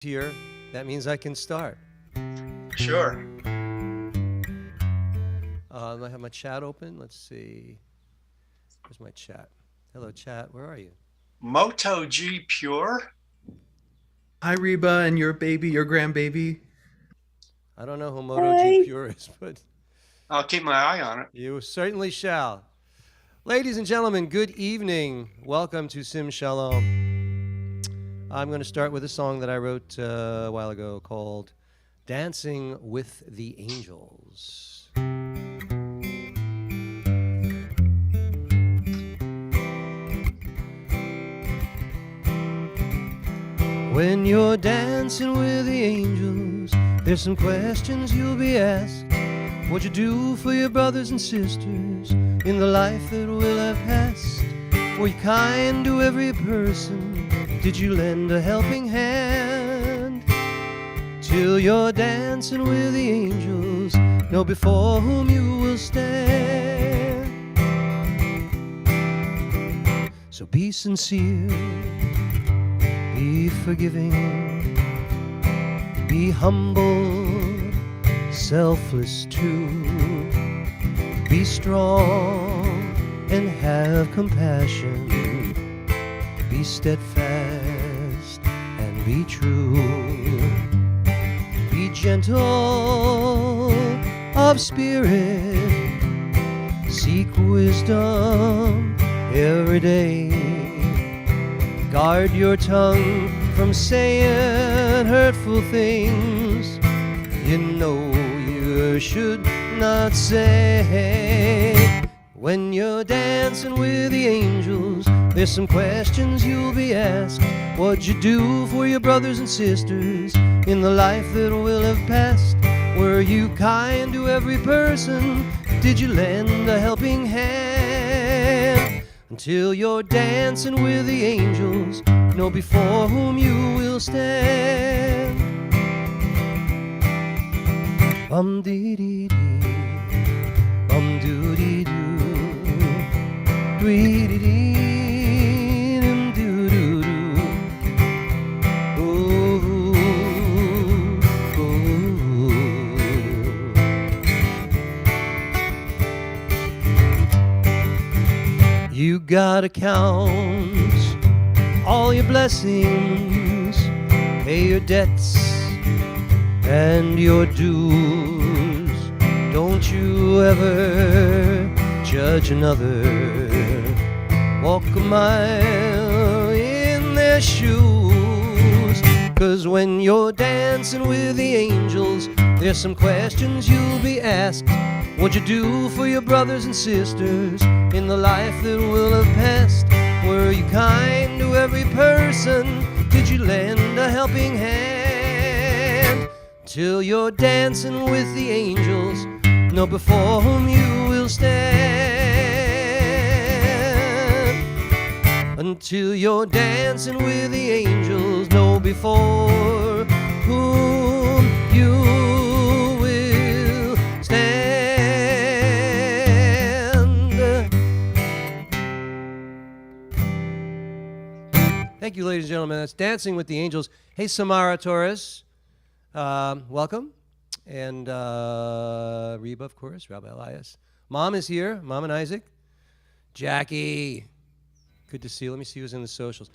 here, that means I can start. Sure. I have my chat open. Let's see. Where's my chat? Hello, chat. Where are you? Moto G Pure. Hi, Reba, and your baby, your grandbaby. I don't know who Moto G Pure is, but I'll keep my eye on it. you certainly shall. Ladies and gentlemen, good evening. Welcome to Sim Shalom. I'm going to start with a song that I wrote a while ago called Dancing with the Angels. When you're dancing with the angels, there's some questions you'll be asked. What'd you do for your brothers and sisters in the life that will have passed? Were you kind to every person? Did you lend a helping hand? Till you're dancing with the angels, know before whom you will stand. So be sincere, be forgiving, be humble, selfless too. Be strong and have compassion. Be steadfast and be true. Be gentle of spirit. Seek wisdom every day. Guard your tongue from saying hurtful things you know you should not say. When you're dancing with the angels, there's some questions you'll be asked. What'd you do for your brothers and sisters in the life that will have passed? Were you kind to every person? Did you lend a helping hand? Until you're dancing with the angels, know before whom you will stand. Bum-dee-dee-dee, bum-doo-dee-doo, dwee-dee-dee, dum-doo-doo-doo. Ooh, ooh. You gotta count all your blessings, pay your debts and your dues. Don't you ever judge another, walk a mile in their shoes. 'Cause when you're dancing with the angels, there's some questions you'll be asked. What'd you do for your brothers and sisters in the life that will have passed? Were you kind to every person? Did you lend a helping hand? Till you're dancing with the angels, know before whom you will stand. Until you're dancing with the angels, know before whom you will stand. Thank you, ladies and gentlemen. That's Dancing with the Angels. Hey, Samara Torres. Welcome. And Reba, of course, Rabbi Elias. Mom is here, Mom and Isaac. Jackie, good to see you. Let me see who's in the socials.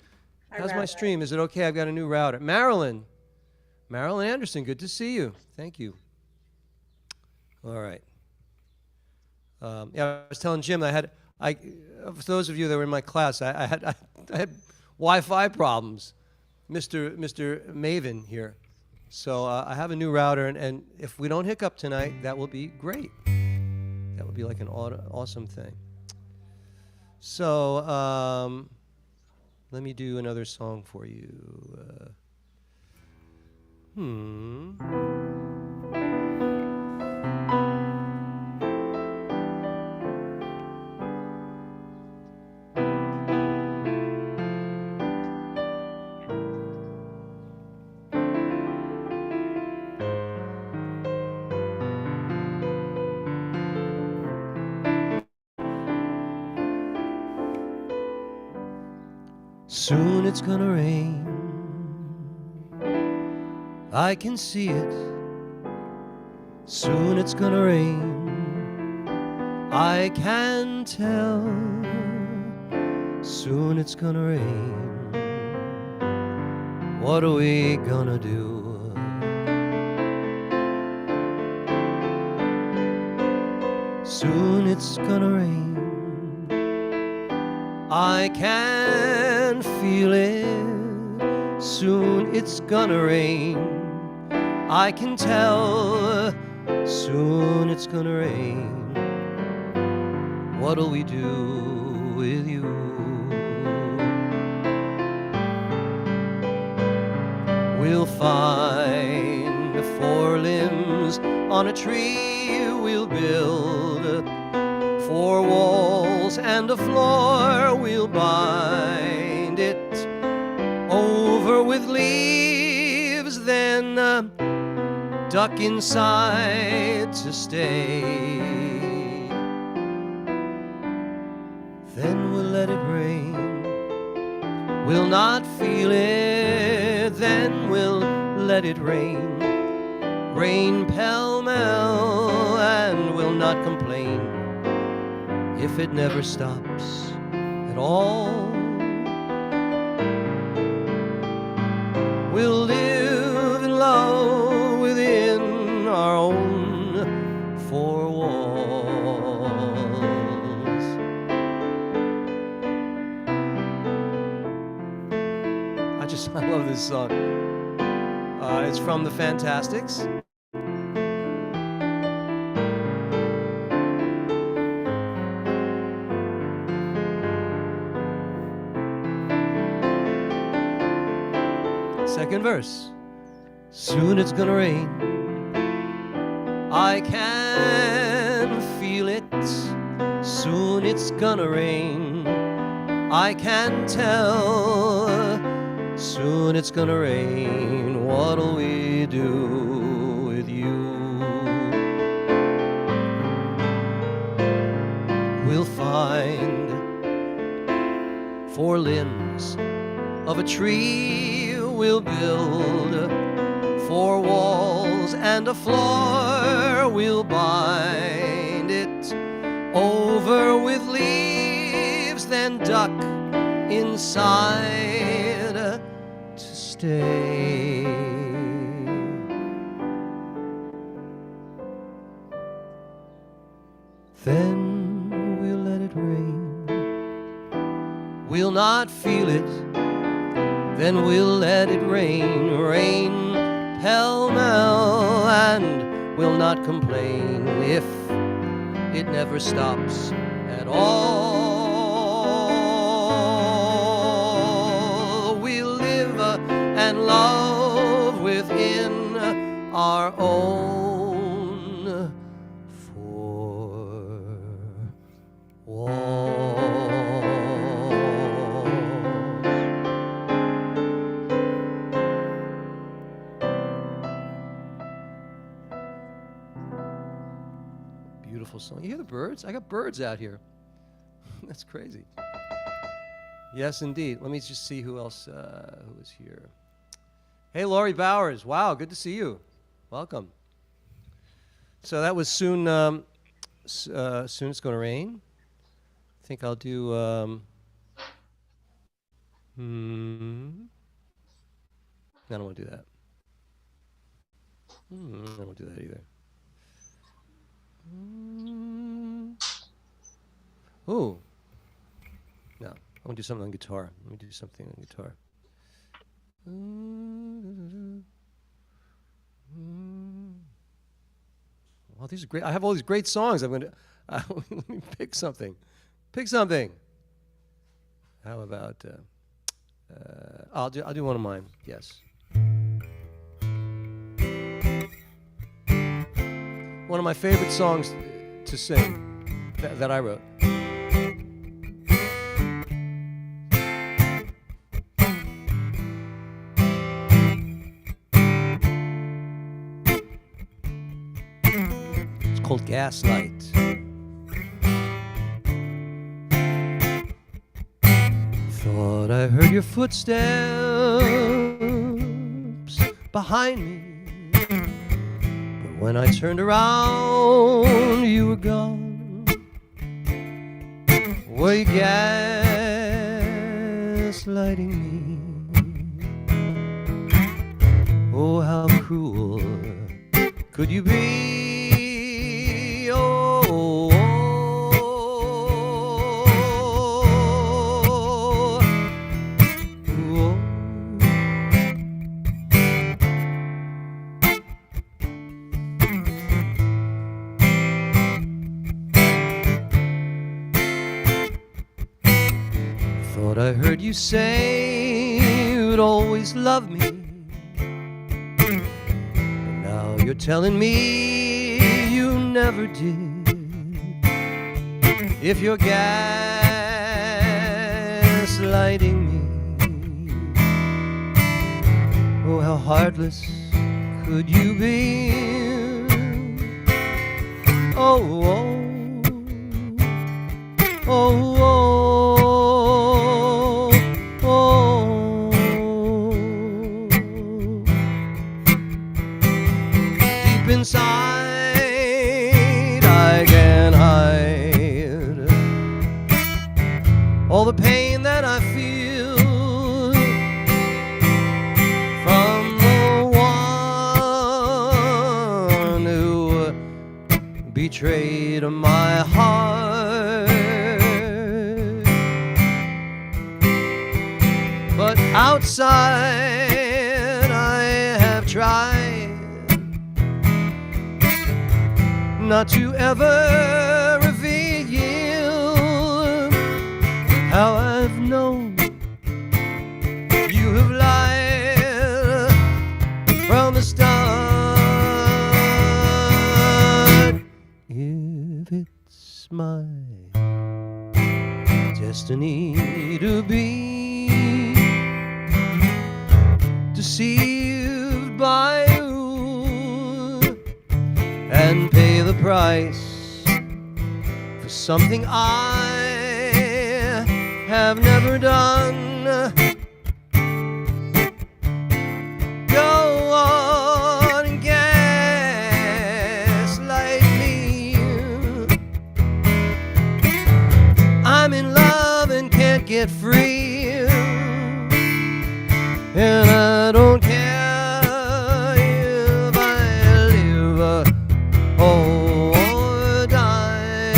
How's my stream? Is it okay? I've got a new router. Marilyn Anderson, good to see you. Thank you. All right. Yeah, I was telling Jim for those of you that were in my class, I had Wi-Fi problems. Mr. Maven here. So I have a new router, and if we don't hiccup tonight, that will be great. That would be like an awesome thing. So let me do another song for you. Soon it's gonna rain. I can see it. Soon it's gonna rain. I can tell. Soon it's gonna rain. What are we gonna do? Soon it's gonna rain. I can feel it. Soon it's gonna rain. I can tell. Soon it's gonna rain. What'll we do with you? We'll find 4 limbs on a tree. We'll build 4 walls and a floor. We'll bind it over with leaves, then duck inside to stay. Then we'll let it rain. We'll not feel it. Then we'll let it rain. Rain pell-mell, and we'll not complain if it never stops at all. We'll live in love within our own 4 walls. I love this song. It's from the Fantastics. Second verse. Soon it's gonna rain. I can feel it. Soon it's gonna rain. I can tell. Soon it's gonna rain. What'll we do with you? We'll find 4 limbs of a tree. We'll build 4 walls and a floor. We'll bind it over with leaves, then duck inside to stay. Then we'll let it rain. We'll not feel it. Then we'll let it rain, rain pell-mell, and we'll not complain if it never stops at all. We'll live and love within our own 4 walls. Beautiful song. You hear the birds? I got birds out here. That's crazy. Yes, indeed. Let me just see who else who is here. Hey, Laurie Bowers. Wow, good to see you. Welcome. So that was soon. Soon it's going to rain. I think I'll do. I don't want to do that. I don't want to do that either. Oh. No, I want to do something on guitar. Let me do something on guitar. Well, these are great. I have all these great songs. I'm going to let me pick something. Pick something. How about I'll do one of mine. Yes. One of my favorite songs to sing that I wrote. It's called Gaslight. Thought I heard your footsteps behind me. But when I turned around, you were gone. Were you gaslighting me? Oh, how cruel could you be? Oh, oh, oh. Thought I heard you say you'd always love me. You're telling me you never did. If you're gaslighting me, oh, how heartless could you be? Oh, oh, oh, oh, oh. Inside I can hide all the pain that I feel from the one who betrayed my heart. But outside I have tried not to ever reveal how I've known you have lied from the start. If it's my destiny to be deceived by you and pay the price for something I have never done, go on and gaslight me. I'm in love and can't get free, and I don't care if I live or die.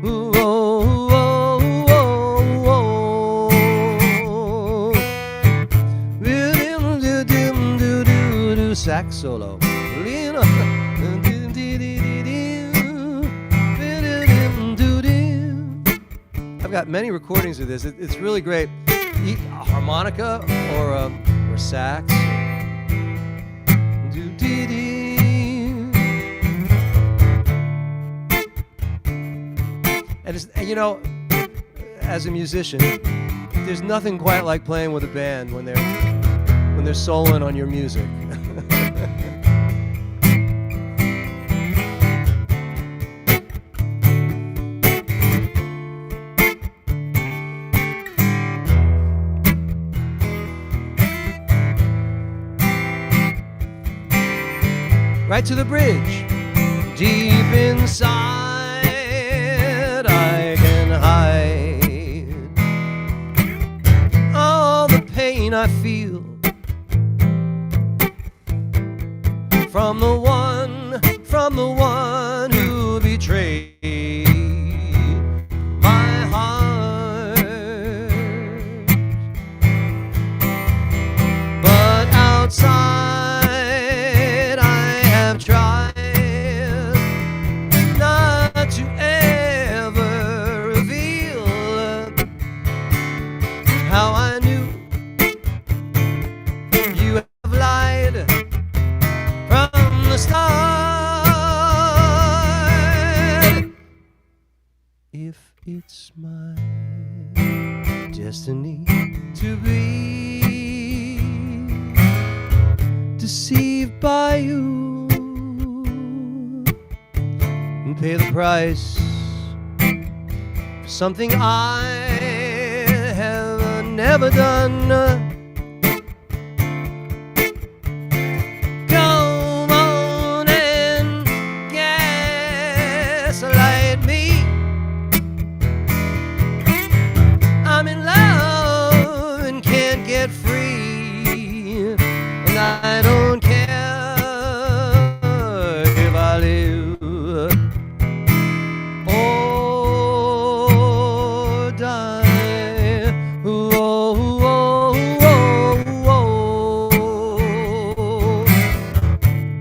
Ooh, oh, oh, oh, oh. Sax solo. I've got many recordings of this. It's really great. A harmonica or sax. And it's, you know, as a musician, there's nothing quite like playing with a band when they're soloing on your music. Right to the bridge. Deep inside I can hide all the pain I feel from the one who betrayed my heart. But outside I have tried not to ever reveal how I knew you have lied from the start. If it's my destiny to be deceived by you and pay the price for something I have never done, I don't care if I live or die. Whoa, whoa, whoa, whoa.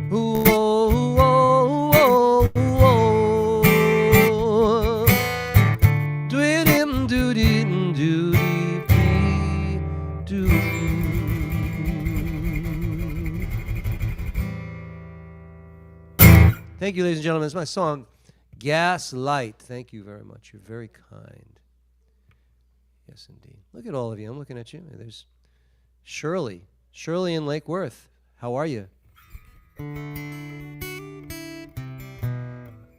Whoa, whoa, whoa. Do-dim, do-dim, do-dee-dee, do. Thank you, ladies and gentlemen. It's my song, Gaslight. Thank you very much. You're very kind. Yes, indeed. Look at all of you. I'm looking at you. There's Shirley. Shirley in Lake Worth. How are you?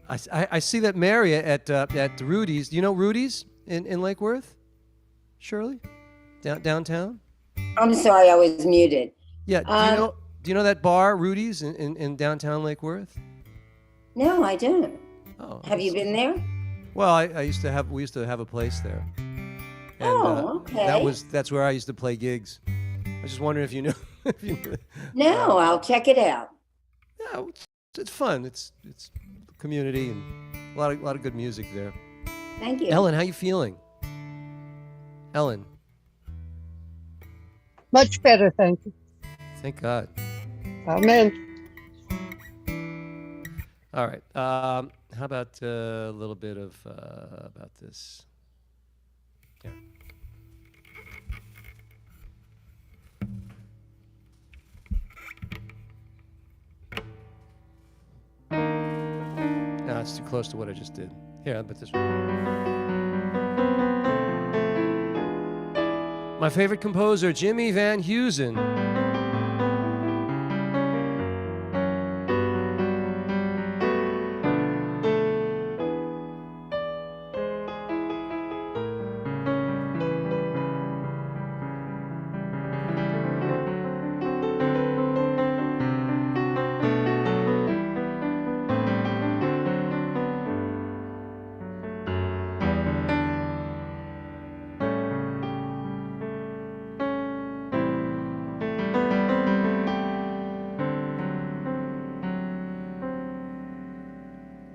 I see that Mary at Rudy's. Do you know Rudy's in Lake Worth? Shirley? Downtown? I'm sorry, I was muted. Yeah. Do you know that bar, Rudy's, in downtown Lake Worth? No, I don't. Oh. Have you been there? Well, we used to have a place there. And, okay. That's where I used to play gigs. I was just wondering if you knew. If you knew. No, I'll check it out. Yeah, it's fun. It's community and a lot of good music there. Thank you. Ellen, how you feeling? Ellen. Much better, thank you. Thank God. Amen. All right. How about a little bit of about this? Yeah. No, it's too close to what I just did. Here, how about this one? My favorite composer, Jimmy Van Heusen.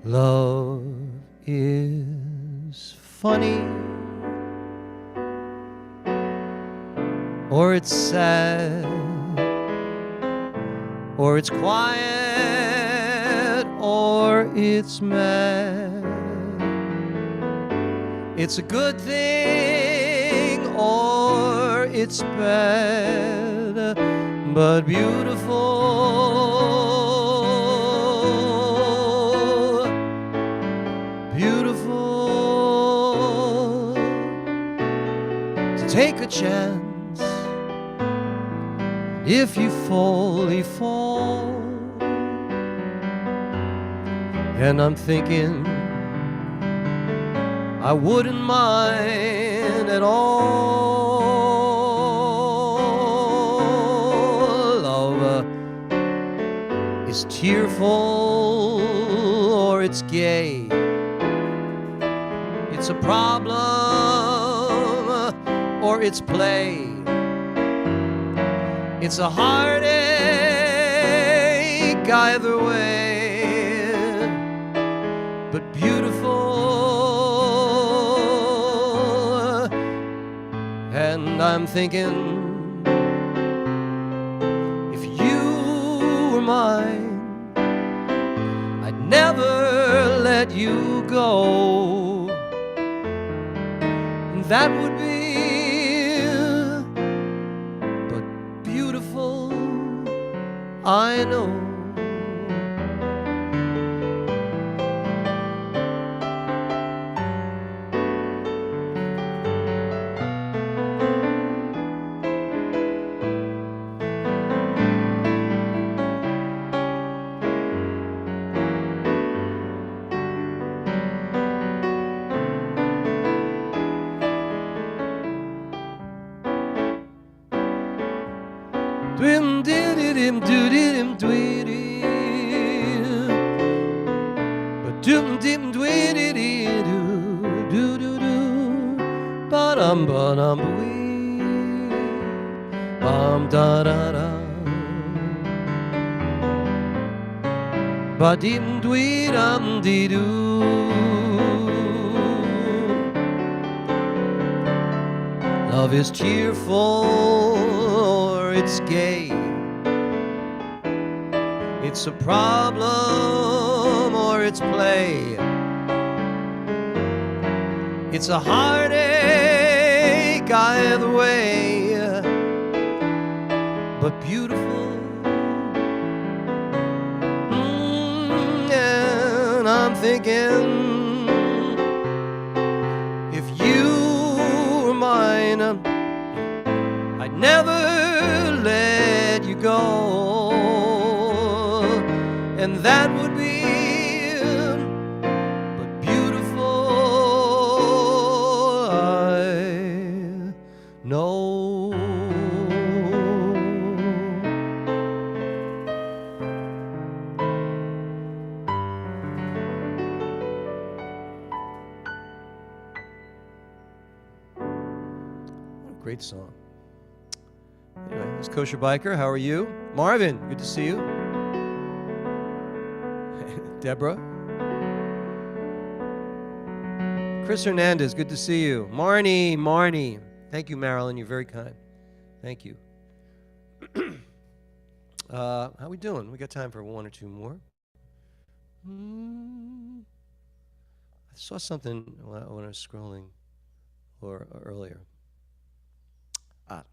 Love is funny, or it's sad, or it's quiet, or it's mad. It's a good thing, or it's bad, but beautiful. Beautiful to take a chance. If you fall, you fall. And I'm thinking I wouldn't mind at all. Love is tearful or it's gay. It's a problem or it's play. It's a heartache either way, but beautiful. And I'm thinking, if you were mine, I'd never let you go. That would be, but beautiful, I know. Dwim didim doodim dwidim, but doom dim dwididi doo doo doo doo, ba-dum ba-dum wee, bum da da da. Ba-dim dwee dum dee doo. Love is cheerful or it's gay. It's a problem or it's play. It's a heartache either way, but beautiful. And I'm thinking, if you were mine, I'd never let you go. And that would be but beautiful, I know. What a great song. Anyway, it's Kosher Biker. How are you? Marvin, good to see you. Deborah. Chris Hernandez, good to see you. Marnie. Thank you, Marilyn. You're very kind. Thank you. How we doing? We got time for one or two more. I saw something when I was scrolling earlier. I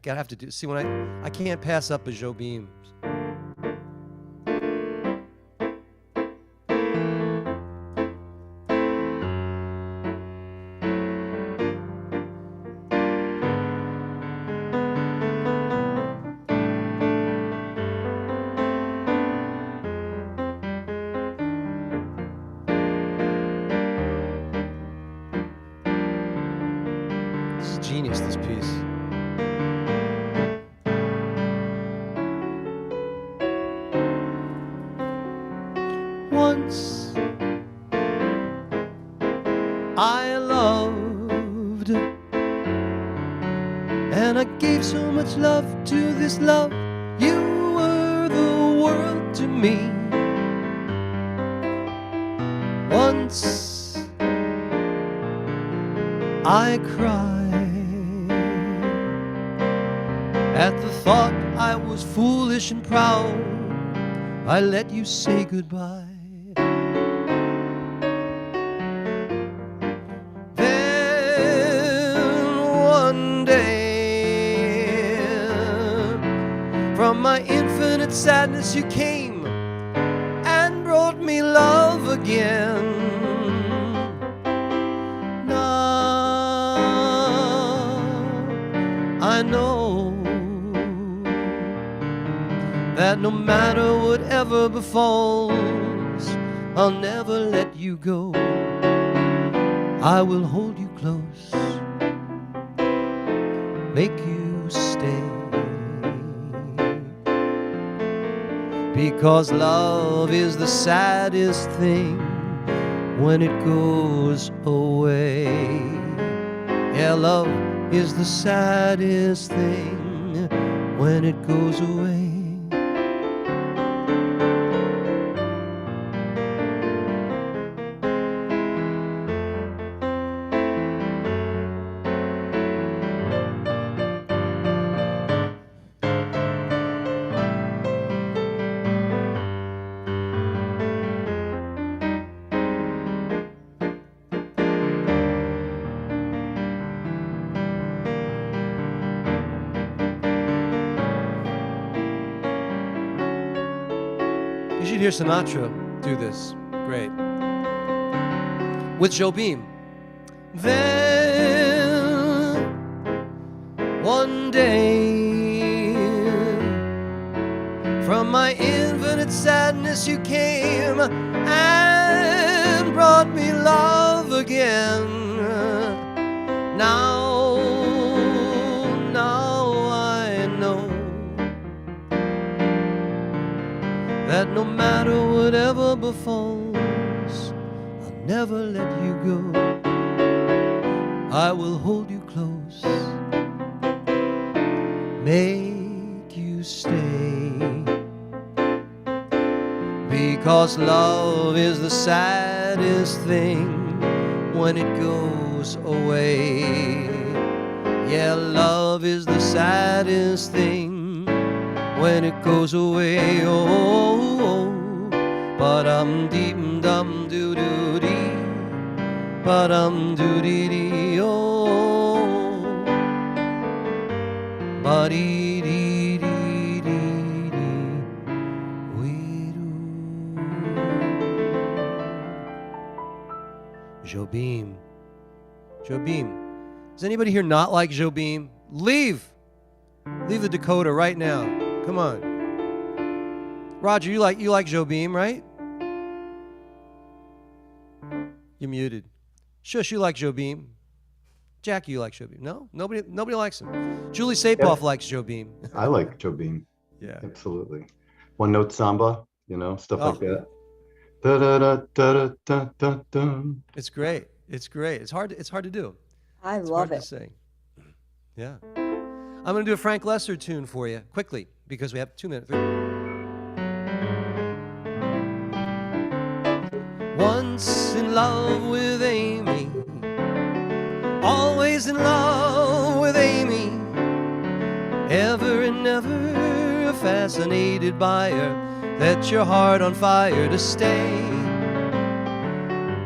gotta have to do. See, when I can't pass up a Jobim. Genius, this piece. Once I loved, and I gave so much love to this love. You were the world to me. Once I cried at the thought I was foolish and proud. I let you say goodbye. Then one day, from my infinite sadness you came and brought me love again. Now I know that no matter whatever befalls, I'll never let you go. I will hold you close, make you stay, because love is the saddest thing when it goes away. Yeah, love is the saddest thing when it goes away. You should hear Sinatra do this. Great. With Jobim. Then one day, from my infinite sadness you came and brought me love again. Now I know that no matter whatever befalls, I'll never let you go. I will hold you close, make you stay, 'cause love is the saddest thing when it goes away. Yeah, love is the saddest thing when it goes away. Oh, ba-dum deem dum doo doo dee, ba-dum doo dee dee, oh, ba-dee dee dee dee dee, wee doo. Jobim. Jobim. Does anybody here not like Jobim? Leave. Leave the Dakota right now. Come on. Roger, you like Jobim, right? You're muted. Shush, you like Jobim. Jackie, you like Jobim. No? Nobody likes him. Julie Sapoff likes Jobim. I like Jobim. Yeah. Absolutely. One note samba, stuff Oh. like that. Da da da da da da da. It's great. It's great. It's hard to do. I It's love hard it. to sing. Yeah. I'm going to do a Frank Lesser tune for you quickly because we have 2 minutes. Once in love with Amy, always in love with Amy, ever and ever fascinated by her, set your heart on fire to stay.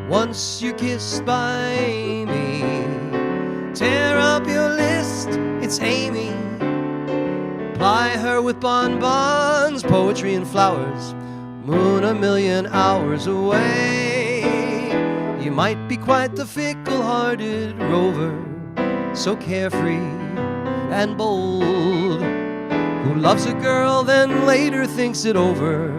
Once you're kissed by Amy, tear up your list, it's Amy. Ply her with bonbons, poetry and flowers, moon a million hours away. You might be quite the fickle-hearted rover, so carefree and bold, who loves a girl then later thinks it over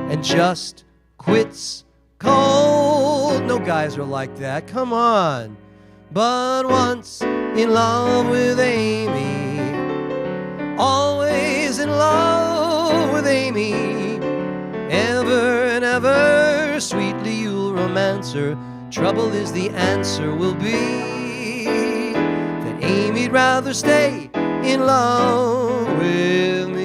and just quits cold. No guys are like that, come on. But once in love with Amy, always in love with Amy, ever and ever sweetly you'll romance her. Trouble is the answer will be that Amy'd rather stay in love with me.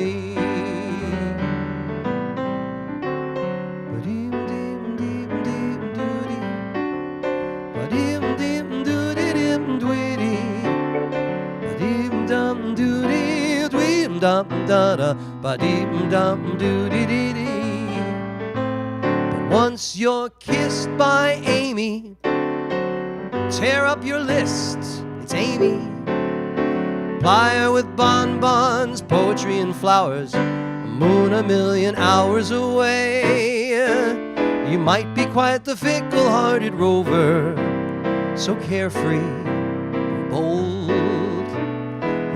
But once you're kissed by Amy, tear up your list, it's Amy. Ply her with bonbons, poetry and flowers, a moon a million hours away. You might be quite the fickle-hearted rover, so carefree and bold,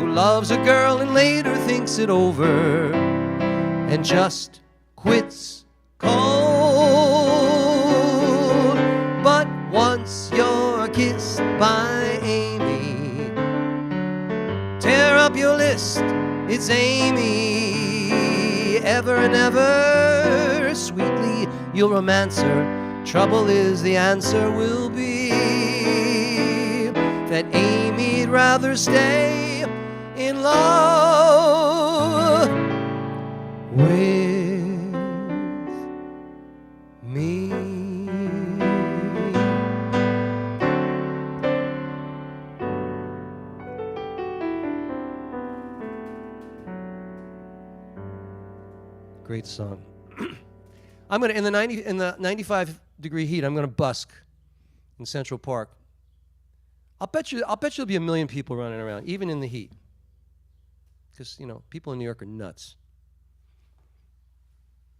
who loves a girl and later thinks it over and just quits cold. But once you're kissed by Amy, tear up your list, it's Amy. Ever and ever sweetly you'll romance her. Trouble is the answer will be that Amy'd rather stay in love with me. Great song. I'm gonna in the 95-degree heat. I'm gonna busk in Central Park. I'll bet you there'll be 1 million people running around, even in the heat, because people in New York are nuts,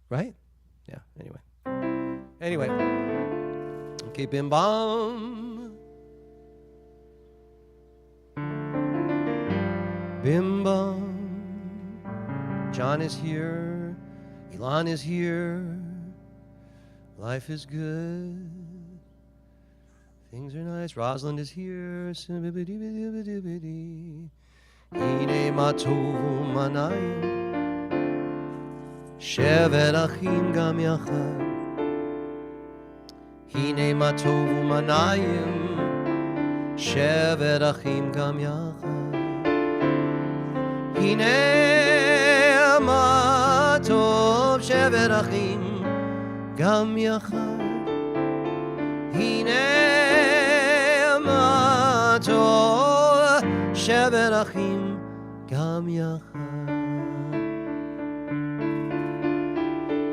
right? Yeah. Anyway. Okay, bim bam, bim bam. John is here. Elon is here. Life is good. Things are nice. Rosalind is here. Hine ma tovu manayim, shevet achim gam yachad. Hine ma tovu manayim, shevet achim gam yachad. Hine ma tov shevet achim גם יחד. הנה מה טוב, שבת אחים גם יחד.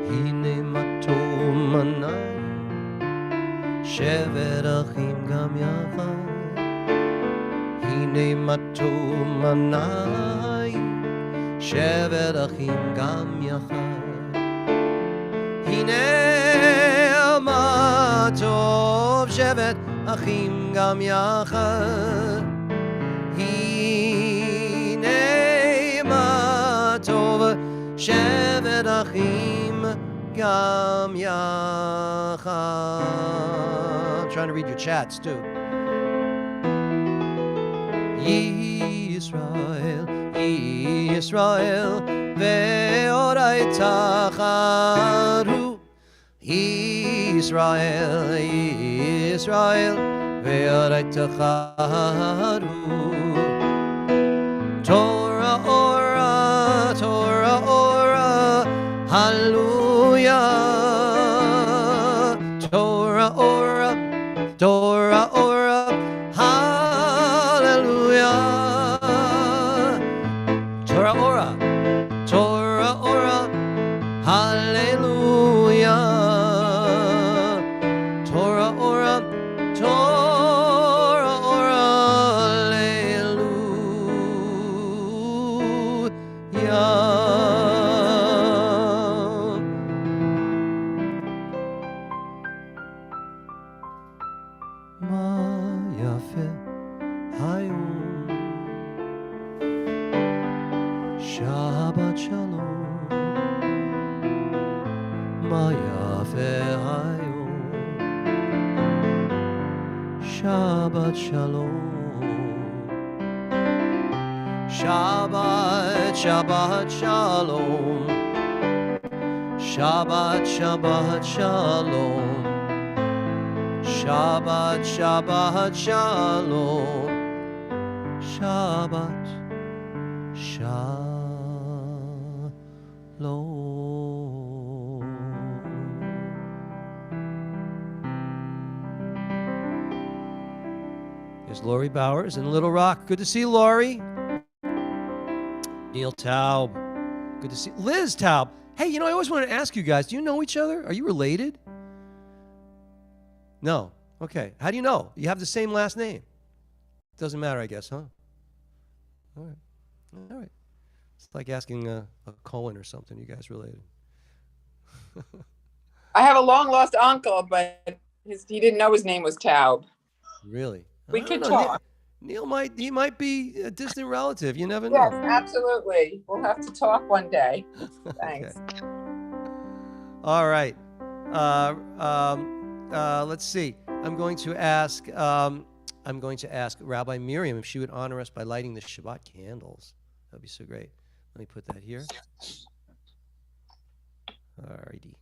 הנה מה טוב מניים, שבת אחים גם יחד. הנה מה טוב מניים, שבת אחים גם יחד. הנה מה טוב, שבת אחים גם יחד. הנה מה טוב, שבת אחים גם יחד. I'm trying to read your chats too. Yisrael, Yisrael, ve'orai tacharu. Yisrael, Yisrael, ve'orai tacharu. Torah ora, Torah ora, hallelujah. Torah ora, Torah ora, hallelujah. Torah ora, Torah ora, hallelujah. Torah ora, Torah ora, hallelujah. מה יפה היום, שבת שלום. מה יפה היום, שבת שלום. שבת, שבת שלום. שבת, שבת שלום. Shabbat, Shabbat, Shalom. Shabbat, Shalom. There's Lori Bowers in Little Rock. Good to see you, Lori. Neil Taub. Good to see Liz Taub. Hey, you know, I always wanted to ask you guys, do you know each other? Are you related? No. Okay. How do you know? You have the same last name. Doesn't matter, I guess, huh? All right. All right. It's like asking a Cohen or something. You guys related? I have a long-lost uncle, but he didn't know his name was Taub. Really? We could talk. Neil might be a distant relative. You never know. Yes, absolutely. We'll have to talk one day. Thanks. Okay. All right. Let's see. I'm going to ask Rabbi Miriam if she would honor us by lighting the Shabbat candles. That'd be so great. Let me put that here. All righty.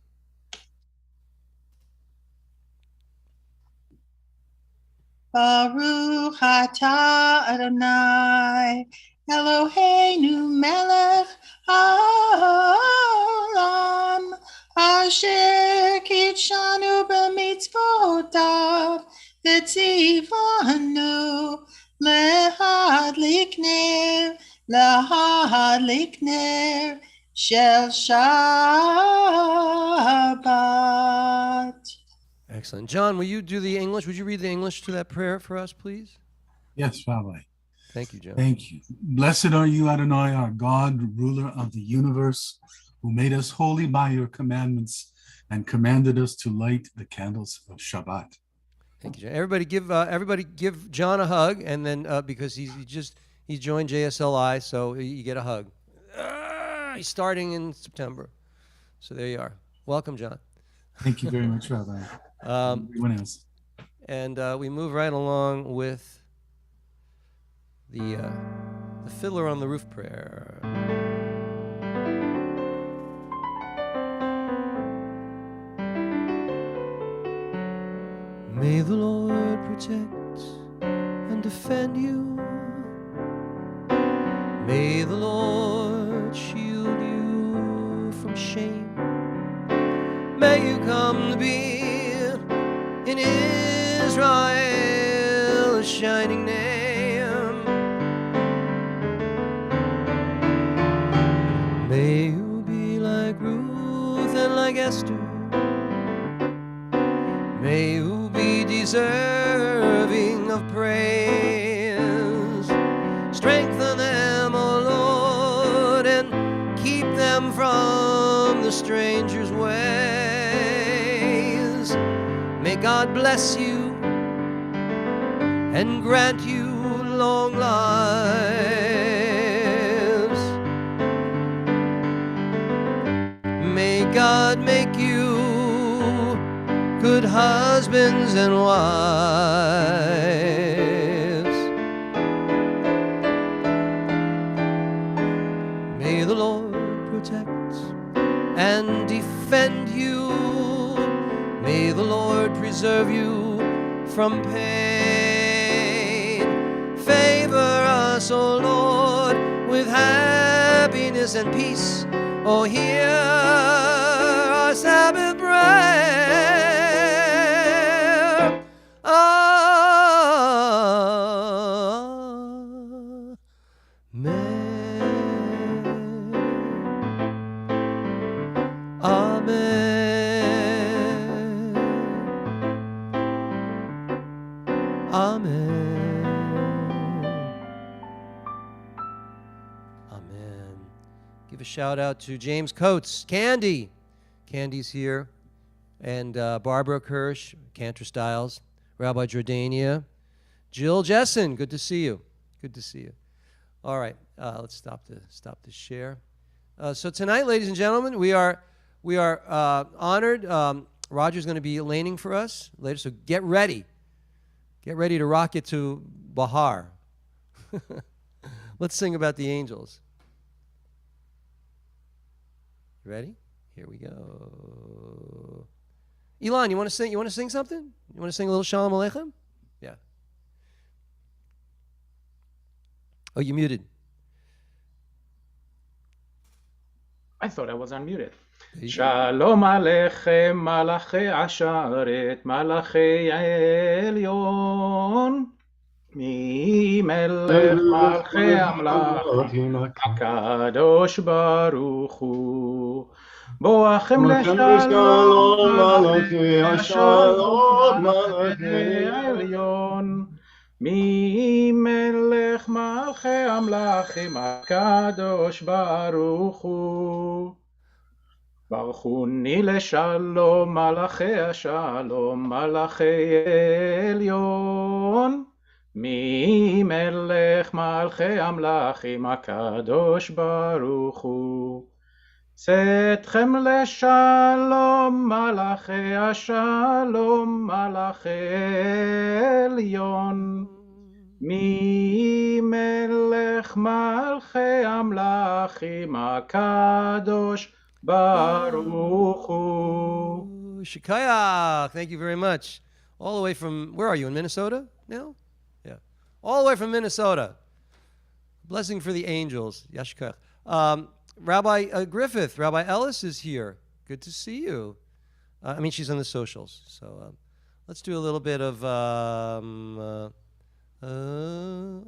Baruch atah Adonai Eloheinu melech haolam asher kitshanu b'mitzvotav v'tzivanu lahadlik ner shel Shabbat. Excellent. John, will you do the English? Would you read the English to that prayer for us, please? Yes, Rabbi. Thank you, John. Thank you. Blessed are you, Adonai, our God, ruler of the universe, who made us holy by your commandments and commanded us to light the candles of Shabbat. Thank you, John. Everybody give John a hug, and then because he joined JSLI, so you get a hug. He's starting in September, so there you are. Welcome, John. Thank you very much, Rabbi. Everyone else. And we move right along with the Fiddler on the Roof prayer. May the Lord protect and defend you. May the Lord shield you from shame. may you come to be in Israel a shining name. May you be like Ruth and like Esther. May you be deserving of praise. Strengthen them, O Lord, and keep them from the stranger's ways. May God bless you and grant you long lives. May God make you good husbands and wives. May the Lord protect and defend you. May the Lord preserve you from pain. Favor us, O Lord, with happiness and peace. Oh, hear our Sabbath prayer. Give a shout out to James Coates, Candy. Candy's here. And Barbara Kirsch, Cantor Styles, Rabbi Jordania, Jill Jessen, good to see you. Good to see you. All right, let's stop the share. So tonight, ladies and gentlemen, we are honored. Roger's going to be laning for us later, so get ready. Get ready to rock it to Bahar. Let's sing about the angels. You ready? Here we go. Elon, you want to sing? You want to sing something? You want to sing a little Shalom Aleichem? Yeah. Oh, you muted. I thought I was unmuted. Shalom Aleichem, Malachi Asharet, Malachi Elyon. Mi melech malchei amlachim, HaKadosh Baruch Hu. Boachem leshalom, Malachi Asharet, Malachi Elyon. Mi melech malchei amlachim, HaKadosh Baruch Hu. Baruchuni leshalom, Malachi Ashalom, Malachi Elyon. Mi melech malchei amlachim, HaKadosh Baruch Hu. Tzedchem leshalom, Malachi Ashalom, Malachi Elyon. Mi melech malchei amlachim, HaKadosh Baruch Hu. Shikayach, thank you very much. All the way from, where are you, in Minnesota now? Yeah. All the way from Minnesota. Blessing for the angels. Yashikayach. Rabbi Griffith, Rabbi Ellis is here. Good to see you. I mean, she's on the socials. So let's do a little bit of,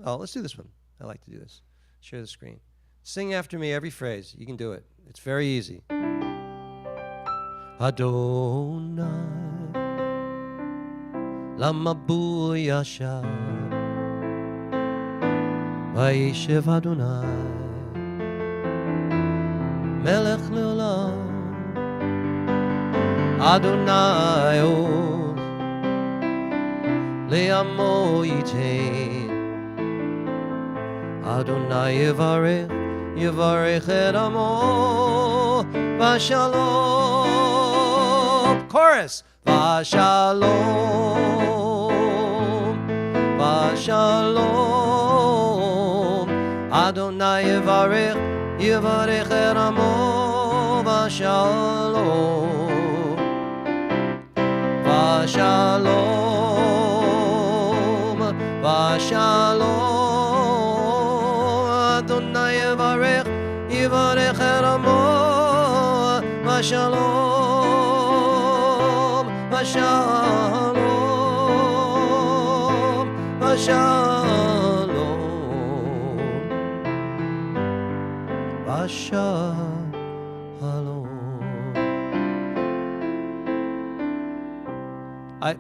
let's do this one. I like to do this. Share the screen. Sing after me every phrase. You can do it. It's very easy. Adonai, lama bu yashav, vayishev Adonai, melech leolam. Adonai od le'amo yitein. Adonai yivarech et amo v'shalom. Chorus. V'shalom, v'shalom. Adonai yivarech et amo v'shalom. V'shalom, v'shalom. Adonai yivarech et amo v'shalom. Shalom, Shalom, Shalom.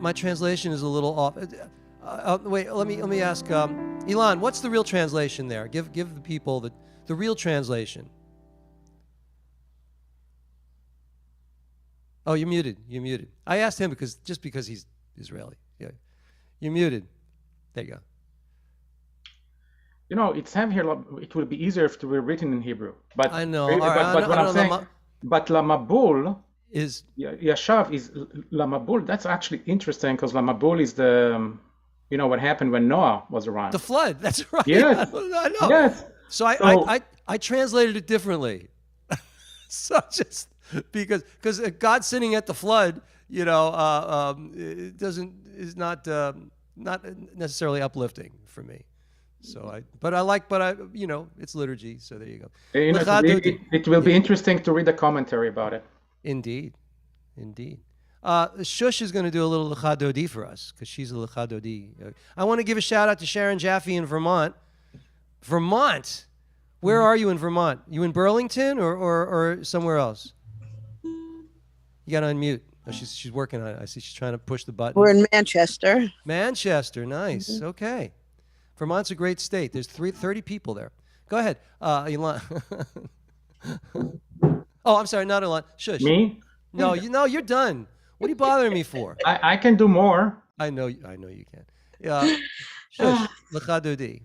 My translation is a little off. Wait, let me ask Elon, what's the real translation there? Give the people the real translation. Oh, you're muted. You're muted. I asked him because he's Israeli. Yeah, you're muted. There you go. You know, it's have here. It would be easier if it were written in Hebrew. But I know. But what I'm saying, but Lamabul is Yashav is Lamabul. That's actually interesting because Lamabul is the, you know, what happened when Noah was around. The flood. That's right. Yes. I know. Yes. So I translated it differently. So just because God sitting at the flood, you know, it is not necessarily uplifting for me. So you know, it's liturgy. So there you go. You know, it will be interesting to read a commentary about it. Indeed. Shush is going to do a little Lecha Dodi for us because she's a Lecha Dodi. I want to give a shout out to Sharon Jaffe in Vermont. Vermont? Where are you in Vermont? You in Burlington or somewhere else? You got to unmute. Oh, she's working on it. I see she's trying to push the button. We're in Manchester. Manchester, nice. Mm-hmm. Okay. Vermont's a great state. There's 30 people there. Go ahead, Elon. Oh, I'm sorry, not Elon. Shush. Me? No, you're done. What are you bothering me for? I can do more. I know you can. Shush. Lecha Dodi.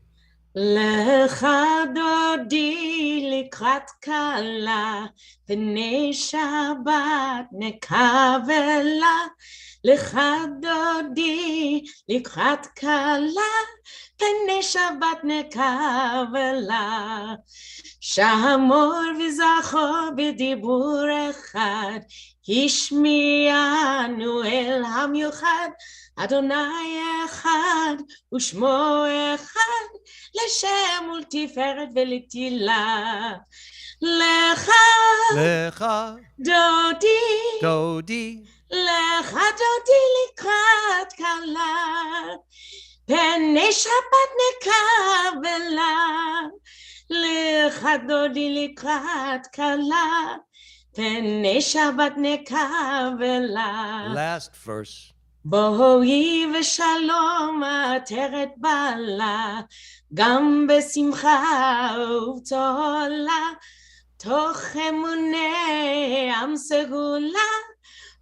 Lecha Dodi לקראת כלה, פני שבת נקבלה. Lecha Dodi לקראת כלה, פני שבת נקבלה. שמור וזכור בדיבור אחד, השמיענו אל המיוחד. אדוני אחד ושמו אחד, לשם ולתפארת ולתהילה. lecha Dodi, lecha Dodi לקראת כלה, פני שבת נקבלה. lecha Dodi לקראת כלה, פני שבת נקבלה. Last verse. בואי ושלום עטרת בעלה, גם בשמחה ובתולה, תוך אמוני עם סגולה,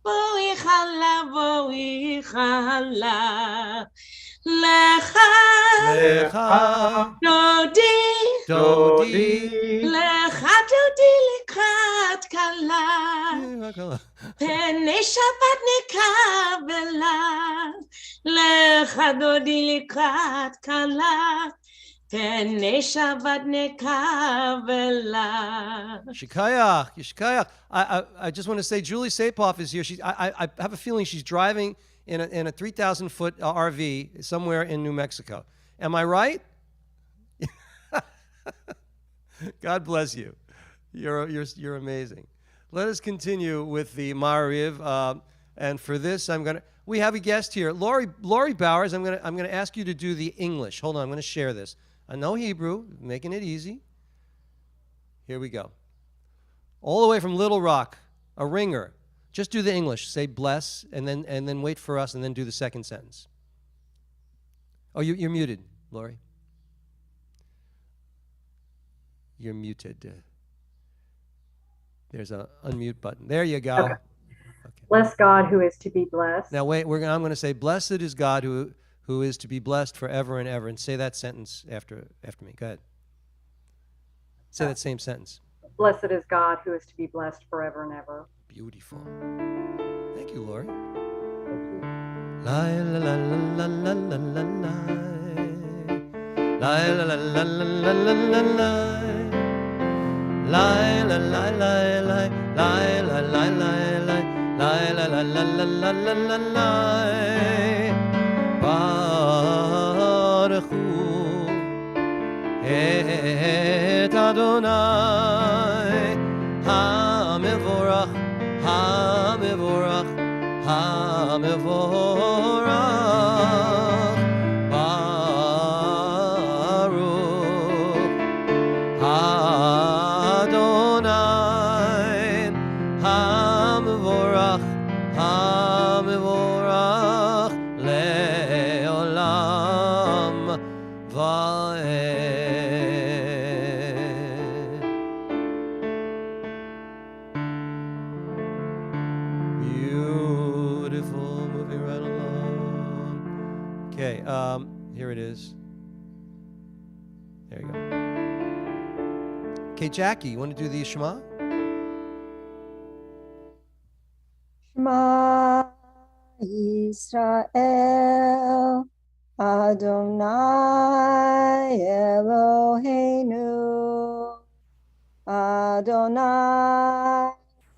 בואי חלה, בואי חלה. lecha Dodi, lecha Dodi לקראת כלה, פני שבת נקבלה. lecha Dodi לקראת כלה, פני שבת נקבלה. Shikayach. I just want to say Julie Sapoff is here. I have a feeling she's driving in a 3,000-foot RV somewhere in New Mexico. Am I right? God bless you. You're amazing. Let us continue with the Ma'ariv, and for this we have a guest here, Lori Bowers. I'm gonna ask you to do the English. Hold on, I'm gonna share this. I know Hebrew, making it easy. Here we go. All the way from Little Rock, a ringer. Just do the English. Say bless, and then wait for us, and then do the second sentence. Oh, you're muted, Lori. You're muted. There's an unmute button. There you go. Okay. Bless God who is to be blessed. Now wait, I'm going to say, blessed is God who is to be blessed forever and ever. And say that sentence after me. Go ahead. Say that same sentence. Blessed is God who is to be blessed forever and ever. Beautiful. Thank you, Lori. Thank you. La la la la la la la la. La la la la la la la la la. La la la la la la la la la la. La la la la la la la la la. Baruchu et Adonai HaMevorach HaMevorach Hamevorach Baruch Adonai Hamevorach Hamevorach Leolam Vaed. Beautiful, moving right along. Okay, here it is. There you go. Okay, Jackie, you want to do the Shema? Shema Yisrael Adonai Eloheinu Adonai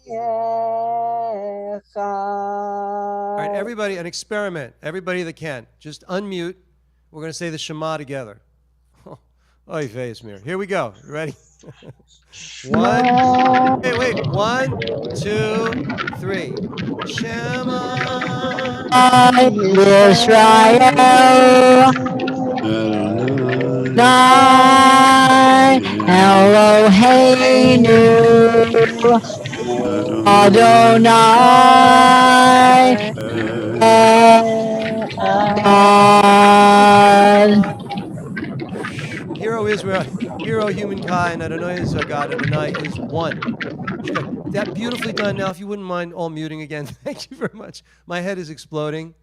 Echad. All right, everybody, an experiment. Everybody that can, just unmute. We're going to say the Shema together. Oy vey, Mir. Here we go. You ready? One. Wait. 1, 2, 3. Shema Yisrael Adonai Eloheinu Adonai Echad. Hero Israel, hero humankind, Adonai is our God, Adonai is one. That beautifully done. Now, if you wouldn't mind all muting again, thank you very much. My head is exploding.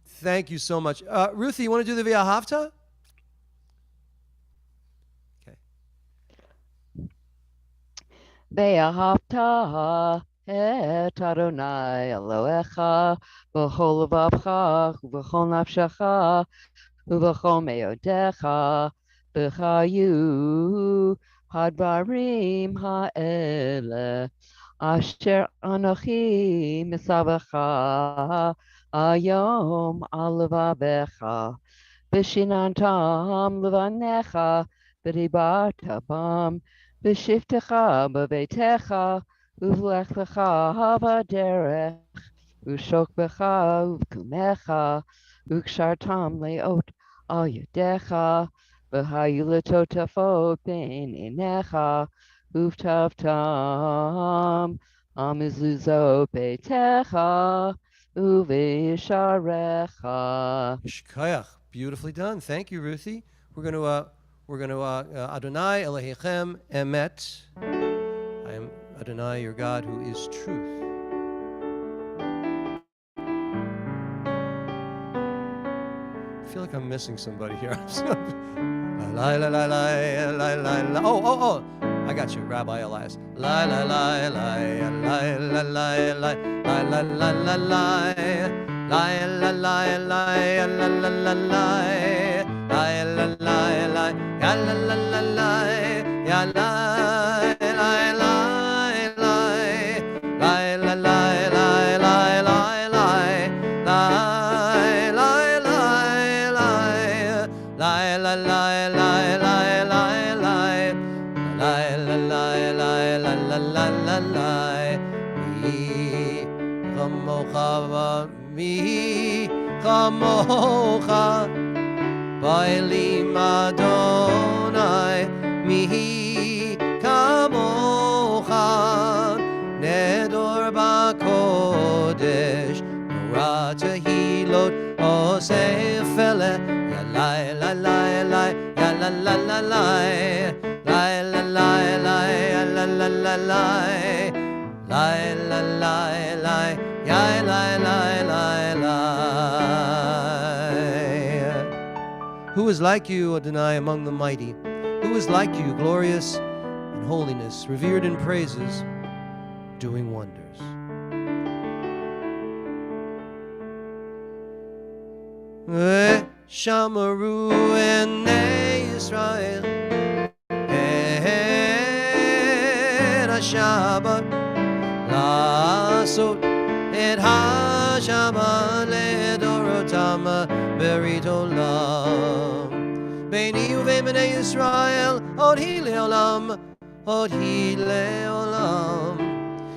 Thank you so much. Ruthie, you want to do the V'ahavta? Okay. Ve'ahavta et Adonai Elohecha v'chol levavcha v'chol nafshecha v'chol meodecha v'chayu hadvarim ha'ele asher anochi misavecha ayom al levavecha v'shinantam levanecha v'dibarta bam v'shiftecha b'beitecha uv'lechlecha b'derech u'shokbecha uv'kumecha u'kshartam leot al yadecha v'hayulatotafot ben inecha uv'tavtam amizluzo beitecha uv'yisharecha. Shkayach. Beautifully done. Thank you, Ruthie. We're going to Adonai Elohechem Emet. I am Adonai, your God, who is truth. I feel like I'm missing somebody here. Oh, I got you, Rabbi Elias. La la la la la la la la la la la la la la la la la Mi chamocha bailim Adonai mi kamocha nedor bakodesh nora tehilot osefele ya la la la la ya la la la la la la la la ya la la la la la la la la ya la la la la. Who is like you, Adonai, among the mighty? Who is like you, glorious in holiness, revered in praises, doing wonders? Shamaru ene Yisrael et ha-Shabbat לעשות את השבת לדורותם ברית עולם. ביני ובין בני ישראל עוד היא לעולם, עוד היא לעולם.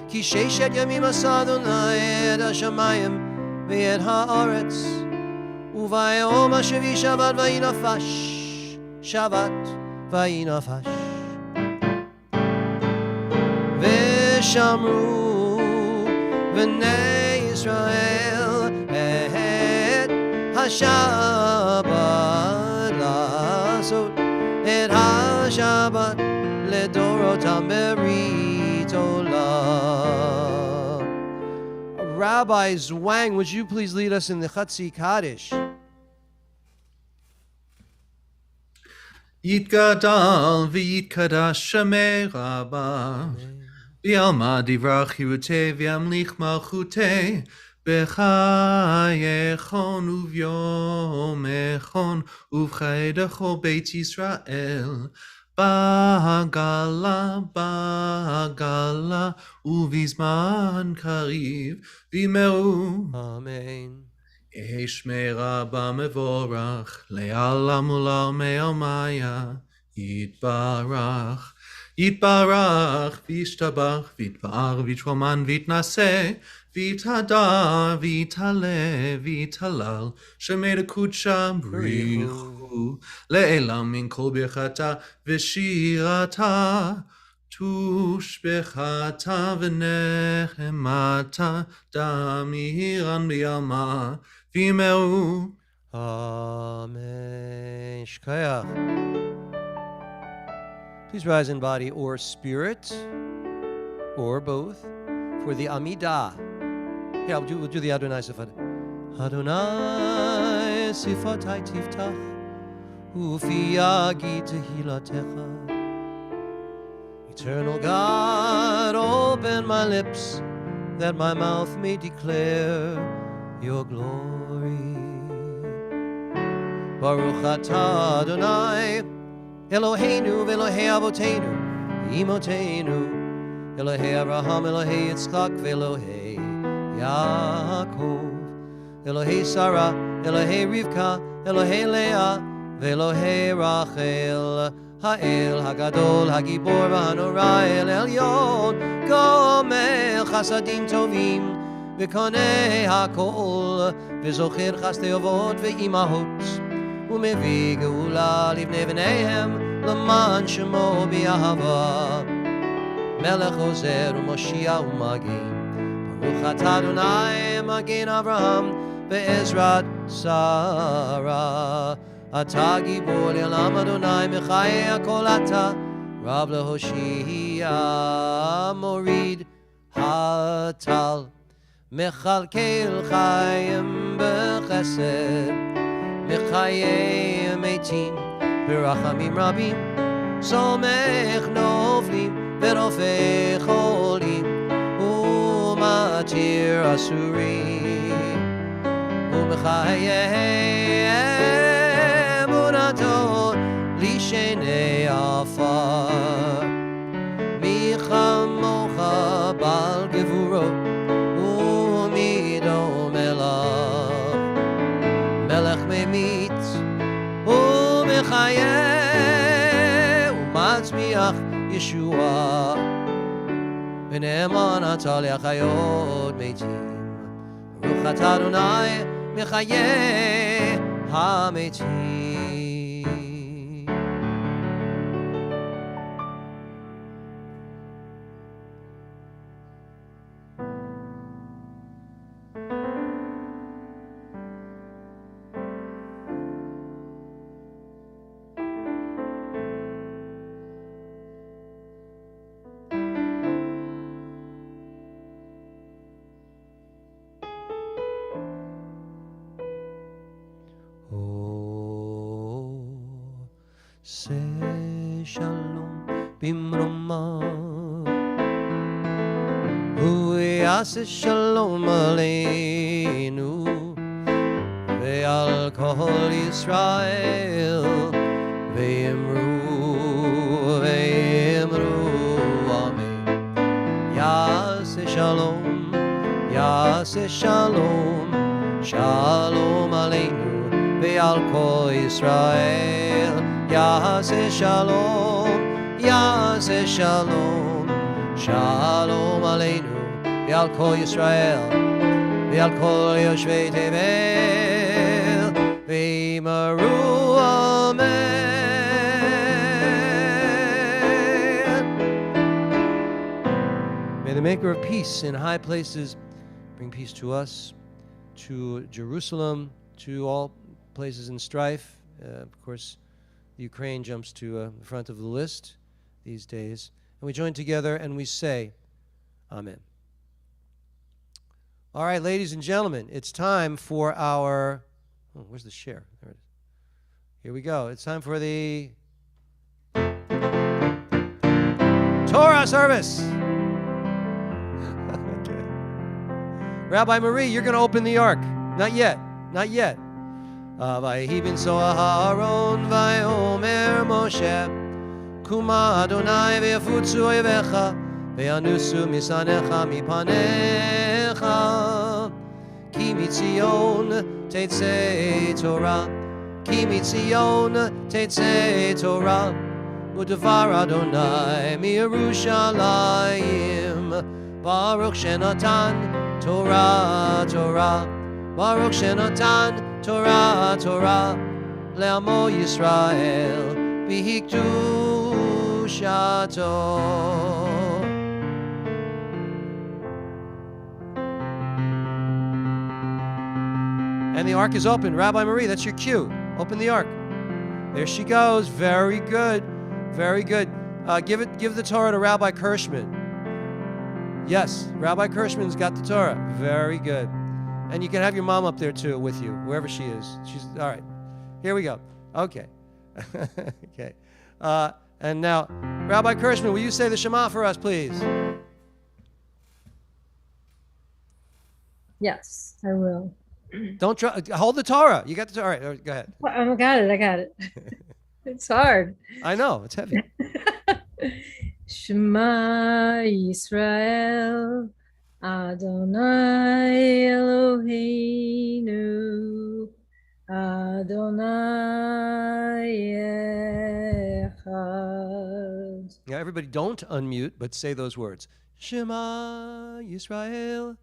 כי ששת ימים עשה אדוני את השמיים ואת הארץ, וביום השביעי שבת וינפש, שבת וינפש. ושמרו בני ישראל את השבת לעשות את השבת לדורותם ברית עולם. Rabbi Zwang, would you please lead us in the Chatzi Kaddish? Yitgadal v'yitkadash Shemei Rabba V'alma divrach hirutei v'yamlich malchutei B'chayechon uv'yomechon uv'chaydechol Beit Yisrael Ba'gala uv'izman kariv v'meru. Amen. Yehi Shmei Rabba mevorach le'alam u'la'almei almaya yitbarach yitbarach v'yishtabach v'yitpa'ar v'yitroman v'yitnaseh v'yithadar v'yithaleh v'yithalal shemei l'kudsha brichu le'elam min kol birchata v'shirata tushbechata v'nechemata damiran b'yalma v'yimeru. Amen. Shkayach. Please rise in body or spirit, or both, for the Amidah. Yeah, we'll do the Adonai Sifat. Adonai Sifatai Tiftach, Ufi Yagi Tehilatecha. Eternal God, open my lips, that my mouth may declare your glory. Baruch atah Adonai, Eloheinu v'Elohei Avotenu, Imotenu, Elohei Abraham, Elohei Yitzchak, v'Elohei Yaakov, Elohei Sarah, Elohei Rivka, Elohei Leah, v'Elohei Rachel, Ha'el Hagadol, Hagibor v'Hanora, El Elyon, Gomel Chasadim Tovim, v'Konei HaKol, v'Zocher Chasdei Avot v'Imahot, ומביא גאולה לבני בניהם למען שמו באהבה. מלך עוזר ומושיע ומגן, ברוך אתה אדוני מגן אברהם בעזרת שרה. אתה גיבור לעולם אדוני מחיי הכל אתה, רב להושיע מוריד הטל, מכלכל חיים בחסד, מחיי המתים ברחמים רבים, סומך נופלים ורופא חולים, ומתיר אסורים, ומחיי אמונתו לשני עפר. מי כמוך בעל גבורות ומי דומה לך, מלך ממית ומחיה ומצמיח ישועה, ונאמן אתה להחיות מתים. ברוך אתה אדוני מחיי המתים. עשה שלום במרומה, הוא יעשה שלום עלינו ועל כל ישראל, ואמרו אמן. יעשה שלום, יעשה שלום, שלום עלינו ועל כל ישראל. יעשה שלום, יעשה שלום, שלום עלינו ועל כל ישראל. ועל כל יושבי תבל, ואמרו amen. May the maker of peace in high places bring peace to us, to Jerusalem, to all places in strife. Of course, the Ukraine jumps to the front of the list these days. And we join together and we say, Amen. All right, ladies and gentlemen, it's time for our... Oh, where's the share? There it is. Here we go. It's time for the Torah service. Okay. Rabbi Marie, you're going to open the ark. Not yet. Not yet. ויהי בנשוא אהרון ויאמר משה קומה אדוני ויפוצו אויביך וינוסו משנאיך מפניך כי מציון תצא תורה כי מציון תצא תורה ודבר אדוני מירושלים ברוך שנתן תורה תורה ברוך שנתן Torah, Torah, לעמו ישראל, בהקדושתו. And the ark is open. Rabbi Marie, that's your cue. Open the ark. There she goes. Very good. Very good. Give the Torah to Rabbi Kirschman. Yes, Rabbi Kirschman's got the Torah. Very good. And you can have your mom up there too with you, wherever she is. She's all right. Here we go. Okay. Okay. And now, Rabbi Kirschman, will you say the Shema for us, please? Yes, I will. Don't try. Hold the Torah. You got the Torah. All right, go ahead. I got it. I got it. It's hard. I know. It's heavy. Shema Yisrael. Adonai Eloheinu, Adonai Echad. Yeah, everybody don't unmute, but say those words. Shema Yisrael,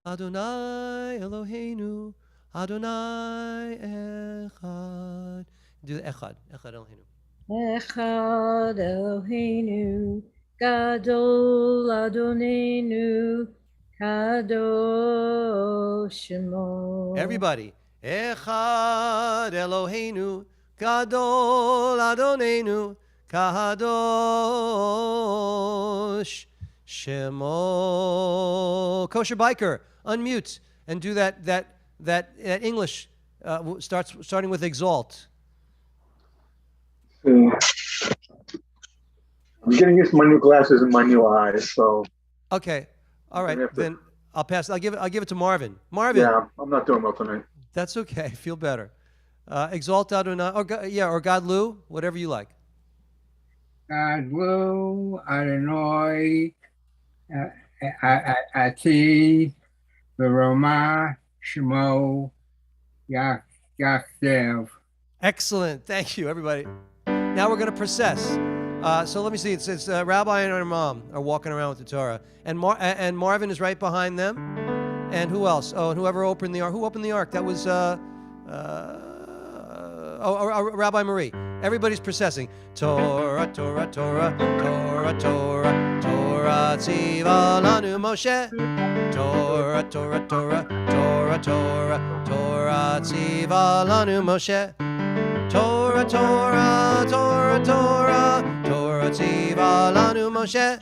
Adonai Eloheinu, Adonai Echad. Do the Echad. Echad Eloheinu. Echad Eloheinu, Gadol Adonenu, Kadosh Shemo. Everybody. Echad Eloheinu, Gadol Adonenu, Kadosh Shemo. Kosher biker, unmute and do that English starting with exalt. I'm getting used to my new glasses and my new eyes, so. Okay. All right, then I'll pass. I'll give it to Marvin. Marvin. Yeah, I'm not doing well tonight. That's okay. Feel better. Exalt Adonai, or God Lu, whatever you like. God Lu, Adonai, Ati, Beroma, Shemo, Yaakov. Excellent. Thank you, everybody. Now we're going to process. So let me see. It says Rabbi and her mom are walking around with the Torah, and Marvin is right behind them. And who else? Oh, and whoever opened the ark. Who opened the ark? That was Rabbi Marie. Everybody's processing. Torah, Torah, Torah, Torah, Torah, Torah, Tziva lanu Moshe. Torah, Torah, Torah, Torah, Torah, Torah, Tziva lanu Moshe. Torah, Torah, Torah, Torah, Torah, Tziva lanu Moshe.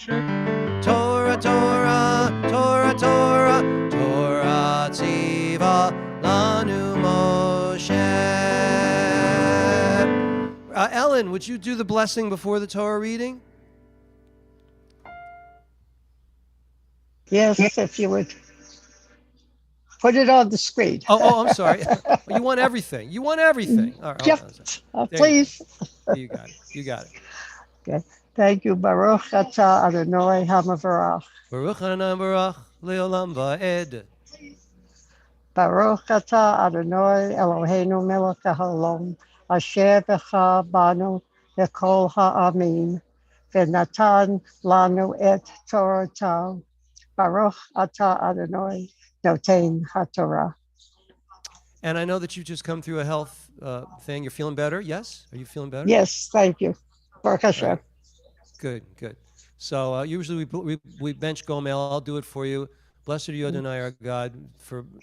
Torah, Torah, Torah, Torah, Torah, Tziva lanu Moshe. Ellen, would you do the blessing before the Torah reading? Yes, if you would put it on the screen. Oh, I'm sorry. You want everything. You want everything. All right, yep. Please. You got it. You got it. Okay. Thank you. Baruch atah Adonai hamavarach. Baruch Adonai barach leolam va'ed. Baruch atah Adonai Eloheinu melech haolam asher b'cha banu v'kol ha'amim v'natan lanu et toratav. Baruch atah Adonai notain HaTorah. And I know that you've just come through a health thing. You're feeling better? Yes? Are you feeling better? Yes, thank you. Baruch Hashem. Right. Good, good. So usually we bench Gomel. I'll do it for you. Blessed are you, Adonai, our God.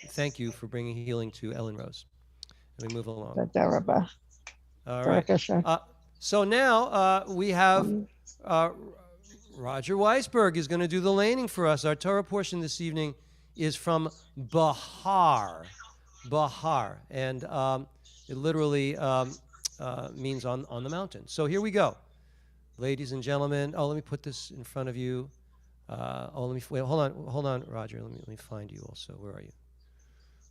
Thank you for bringing healing to Ellen Rose. And we move along. All right. So now we have Roger Weisberg is going to do the laning for us. Our Torah portion this evening is from Bahar. Bahar. And it literally means on the mountain. So here we go. Ladies and gentlemen. Oh, let me put this in front of you. Wait, hold on, Roger. Let me find you also. Where are you?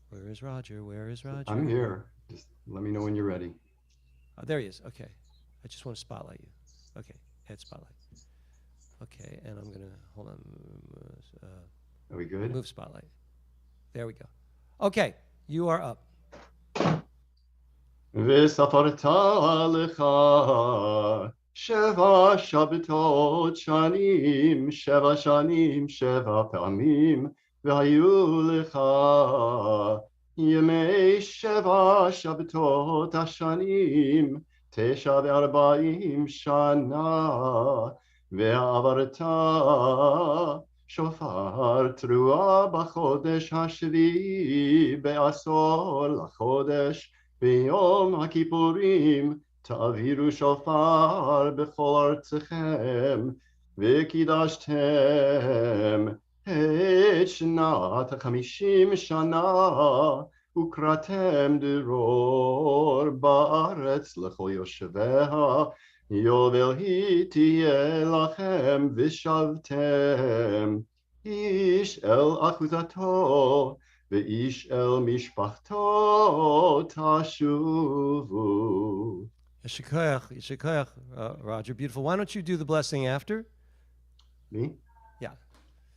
Where is Roger? Where is Roger? I'm here. Just let me know when you're ready. There he is. Okay. I just want to spotlight you. Okay. Head spotlight. Okay. And I'm going to, hold on. Are we good? Move spotlight. There we go. Okay. You are up. וספרת לך שבע שבתות שנים, 7 שנים, 7 פעמים, והיו לך ימי 7 שבתות השנים, 49 שנה, ועברת שופר תרועה בחודש השביעי, בעשור לחודש, ביום הכיפורים, תעבירו שופר בכל ארצכם, וקידשתם את שנת 50 שנה, וקראתם דרור בארץ לכל יושביה, יובל היא תהיה לכם, ושבתם איש אל אחוזתו, ואיש אל משפחתו תשובו. Yeshikoyach, Roger, beautiful. Why don't you do the blessing after? Me? Yeah.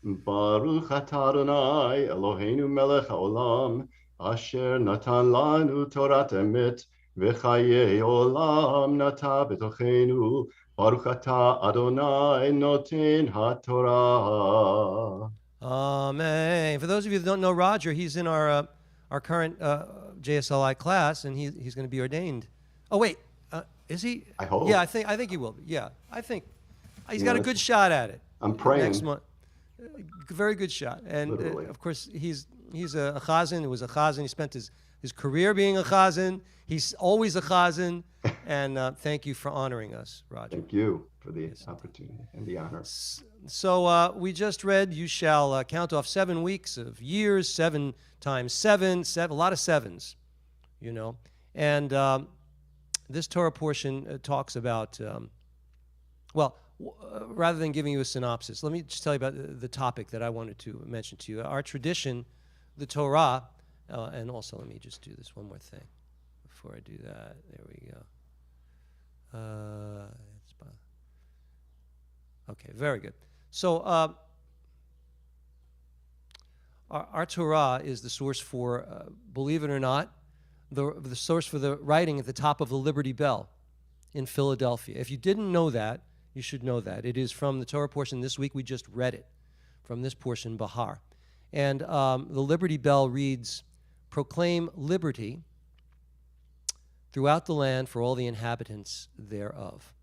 Baruch atah Adonai Eloheinu melech haolam, asher natan lanu torat emet, v'chayei olam nata betochenu. Baruch atah Adonai noten haTorah. Amen. For those of you that don't know Roger, he's in our current JSLI class, and he's going to be ordained. Oh wait, is he? I hope. Yeah, I think he will be. Yeah, I think he's got a good shot at it. I'm praying. Next month, very good shot. And of course, he's a chazan. He was a chazan. He spent his career being a chazan. He's always a chazan. And thank you for honoring us, Roger. Thank you for the opportunity and the honor. So we just read, you shall count off 7 weeks of years, 7 times 7, a lot of sevens, you know. And this Torah portion talks about, rather than giving you a synopsis, let me just tell you about the topic that I wanted to mention to you. Our tradition, the Torah, and also let me just do this one more thing before I do that. There we go. Okay, very good. So our Torah is the source for, believe it or not, the source for the writing at the top of the Liberty Bell in Philadelphia. If you didn't know that, you should know that. It is from the Torah portion this week. We just read it from this portion, Bahar. And the Liberty Bell reads, "Proclaim liberty throughout the land for all the inhabitants thereof."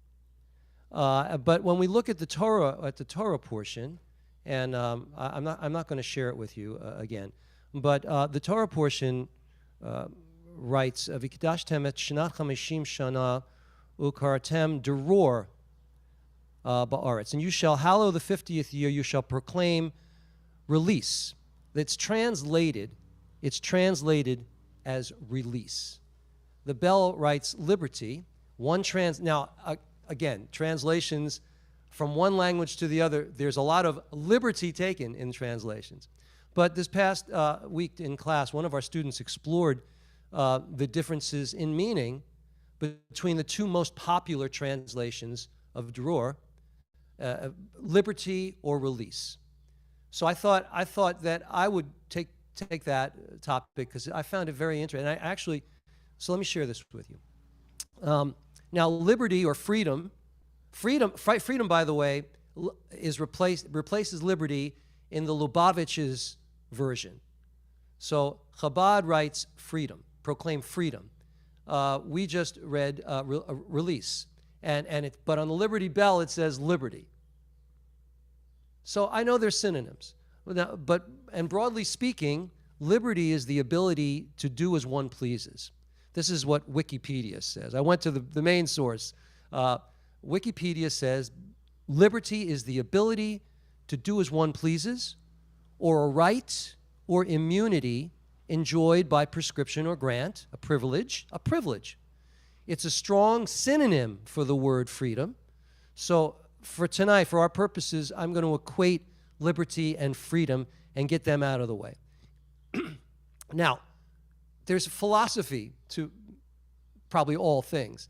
But when we look at the Torah portion, and I'm not going to share it with you again, but the Torah portion writes, "V'kidashtem et shnat chamishim shana ukartem deror ba'aretz," and you shall hallow the 50th year. You shall proclaim release. It's translated as release. The Bell writes liberty. Again, translations from one language to the other, there's a lot of liberty taken in translations. But this past week in class, one of our students explored the differences in meaning between the two most popular translations of dror, liberty or release. So I thought that I would take that topic because I found it very interesting. And so let me share this with you. Now, liberty or freedom, by the way, is replaces liberty in the Lubavitch's version. So Chabad writes freedom, proclaim freedom. We just read release. But on the Liberty Bell, it says liberty. So I know they're synonyms. And broadly speaking, liberty is the ability to do as one pleases. This is what Wikipedia says. I went to the main source. Wikipedia says liberty is the ability to do as one pleases, or a right or immunity enjoyed by prescription or grant, a privilege. It's a strong synonym for the word freedom. So for tonight, for our purposes, I'm going to equate liberty and freedom and get them out of the way. Now, there's philosophy to probably all things.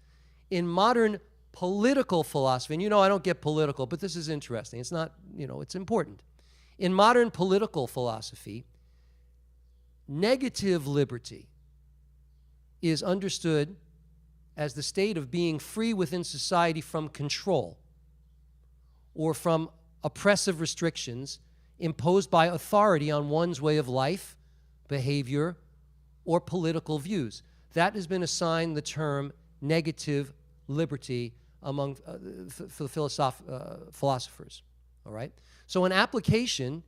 In modern political philosophy, and you know I don't get political, but this is interesting. It's not, it's important. In modern political philosophy, negative liberty is understood as the state of being free within society from control or from oppressive restrictions imposed by authority on one's way of life, behavior, or political views. That has been assigned the term negative liberty among for philosophers. All right? So an application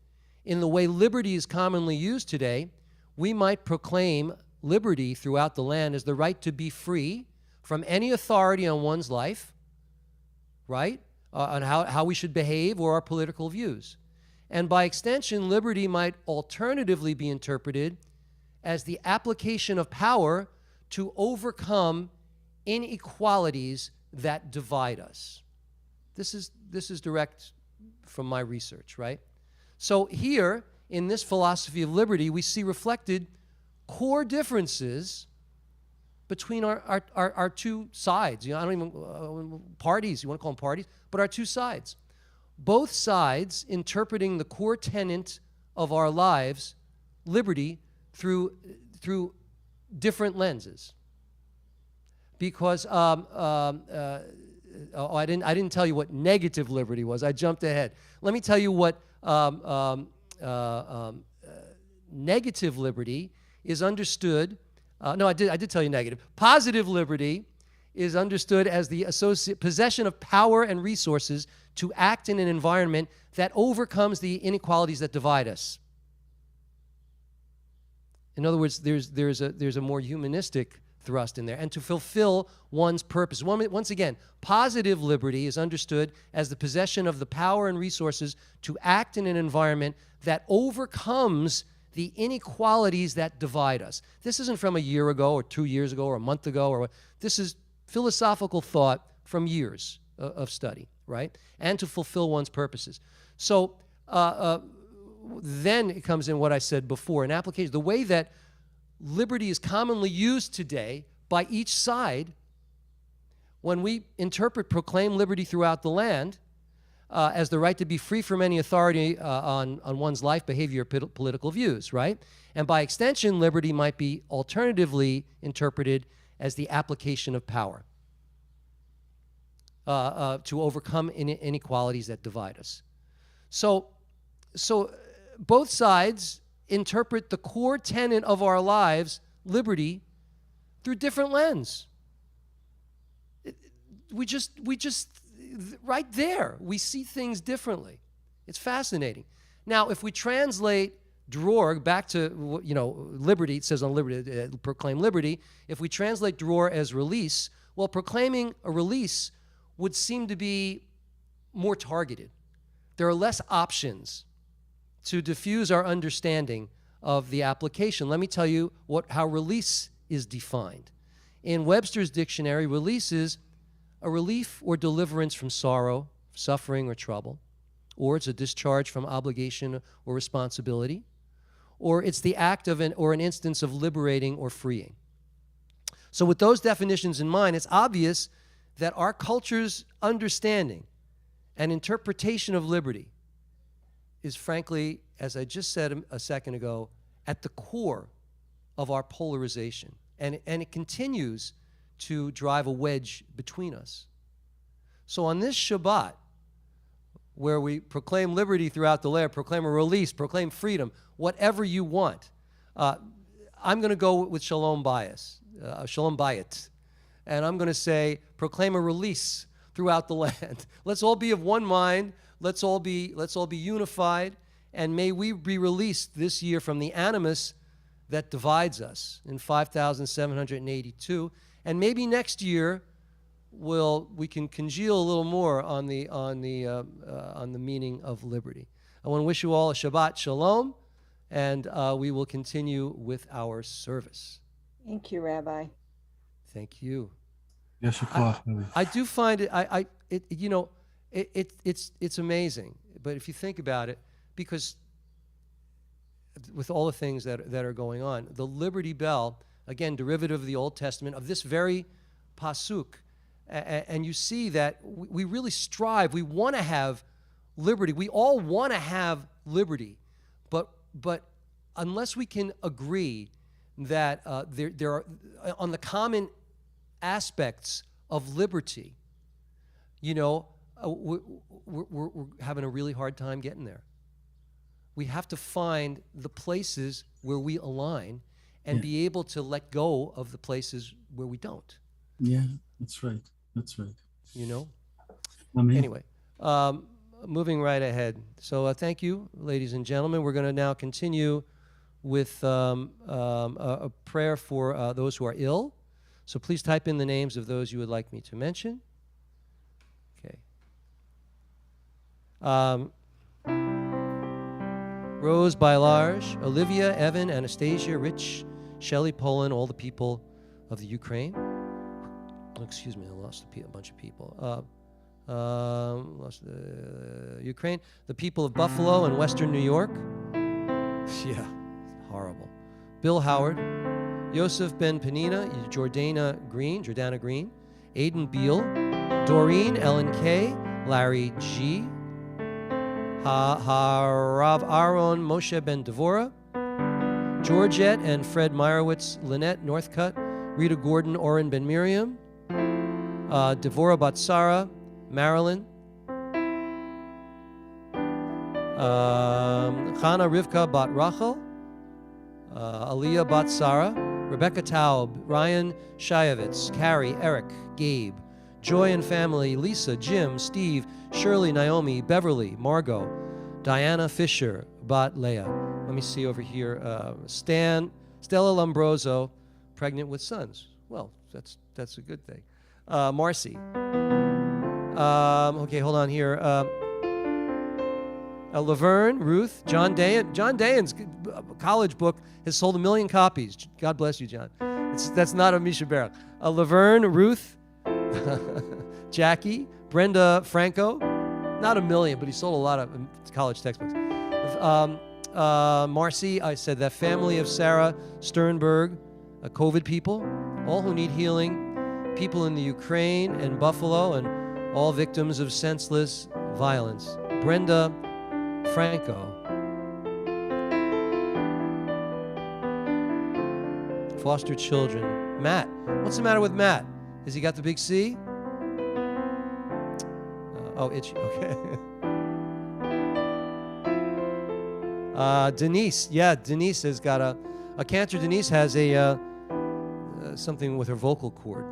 in the way liberty is commonly used today, we might proclaim liberty throughout the land as the right to be free from any authority on one's life, right? On how we should behave or our political views. And by extension, liberty might alternatively be interpreted as the application of power to overcome inequalities that divide us. This is direct from my research, right? So here, in this philosophy of liberty, we see reflected core differences between our two sides. I don't even, parties, you want to call them parties, but our two sides. Both sides interpreting the core tenet of our lives, liberty, through different lenses. Because I didn't tell you what negative liberty was. I jumped ahead. Let me tell you what negative liberty is understood. No, I did tell you negative. Positive liberty is understood as the possession of power and resources to act in an environment that overcomes the inequalities that divide us. In other words, there's a more humanistic thrust in there, and to fulfill one's purpose. Once again, positive liberty is understood as the possession of the power and resources to act in an environment that overcomes the inequalities that divide us. This isn't from a year ago or 2 years ago or a month ago. This is philosophical thought from years of study, right? And to fulfill one's purposes. So then it comes in what I said before, an application. The way that liberty is commonly used today by each side when we proclaim liberty throughout the land as the right to be free from any authority on one's life, behavior, political views, right? And by extension, liberty might be alternatively interpreted as the application of power to overcome inequalities that divide us. So both sides interpret the core tenet of our lives, liberty, through different lens. We just right there, we see things differently. It's fascinating. Now, if we translate Dror back to, liberty, it says on liberty, proclaim liberty. If we translate Dror as release, well, proclaiming a release would seem to be more targeted. There are less options to diffuse our understanding of the application. Let me tell you how release is defined. In Webster's dictionary, release is a relief or deliverance from sorrow, suffering, or trouble, or it's a discharge from obligation or responsibility, or it's the act of an instance of liberating or freeing. So with those definitions in mind, it's obvious that our culture's understanding and interpretation of liberty is, frankly, as I just said a second ago, at the core of our polarization. And it continues to drive a wedge between us. So on this Shabbat, where we proclaim liberty throughout the land, proclaim a release, proclaim freedom, whatever you want, I'm going to go with Shalom Bayit, and I'm going to say, proclaim a release throughout the land. Let's all be of one mind. Let's all be unified, and may we be released this year from the animus that divides us in 5,782, and maybe next year we can congeal a little more on the meaning of liberty. I want to wish you all a Shabbat Shalom, and we will continue with our service. Thank you, Rabbi. Thank you. Yes, I do find it's amazing, but if you think about it, because with all the things that are going on, the Liberty Bell, again, derivative of the Old Testament, of this very pasuk, and you see that we really strive. We want to have liberty. We all want to have liberty, but unless we can agree that there are on the common aspects of liberty, we're having a really hard time getting there. We have to find the places where we align and be able to let go of the places where we don't. Yeah, that's right. Amen. Anyway, moving right ahead. So thank you, ladies and gentlemen. We're going to now continue with a prayer for those who are ill. So please type in the names of those you would like me to mention. Okay. Rose Bailarge, Olivia, Evan, Anastasia, Rich, Shelley, Poland, all the people of the Ukraine. Excuse me, I lost a bunch of people. Lost Ukraine, the people of Buffalo and Western New York. Yeah, horrible. Bill Howard, Yosef Ben Penina, Jordana Green, Aiden Beal, Doreen, Ellen K, Larry G, Harav Aaron, Moshe Ben Devora, Georgette and Fred Meyerowitz, Lynette Northcutt, Rita Gordon, Oren Ben Miriam, Devora Batsara, Marilyn, Chana Rivka Bat Rachel, Aliyah Bat Sarah, Rebecca Taub, Ryan Shayevitz, Carrie, Eric, Gabe, Joy and family, Lisa, Jim, Steve, Shirley, Naomi, Beverly, Margot, Diana Fisher, Bat Leah. Let me see over here. Stella Lombroso, pregnant with sons. Well, that's a good thing. Marcy. Okay, hold on here. Laverne, Ruth, John Dayan. John Dayan's college book has sold 1 million copies. God bless you, John. That's not a Misha Barak. Laverne, Ruth, Jackie, Brenda Franco. Not 1 million, but he sold a lot of college textbooks. Marcy, I said that family of Sarah Sternberg, COVID people, all who need healing, people in the Ukraine and Buffalo, and all victims of senseless violence. Brenda Franco. Foster children. Matt. What's the matter with Matt? Has he got the big C? Itchy. Okay. Denise. Yeah, Denise has got a cancer. Denise has a something with her vocal cord,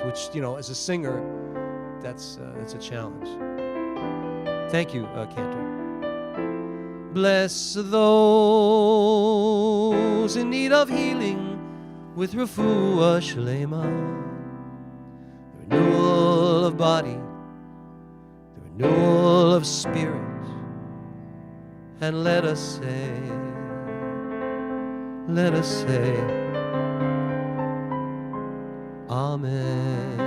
which, as a singer, that's a challenge. Thank you, Cantor. Bless those in need of healing with refuah shlema, the renewal of body, the renewal of spirit, and let us say, Amen.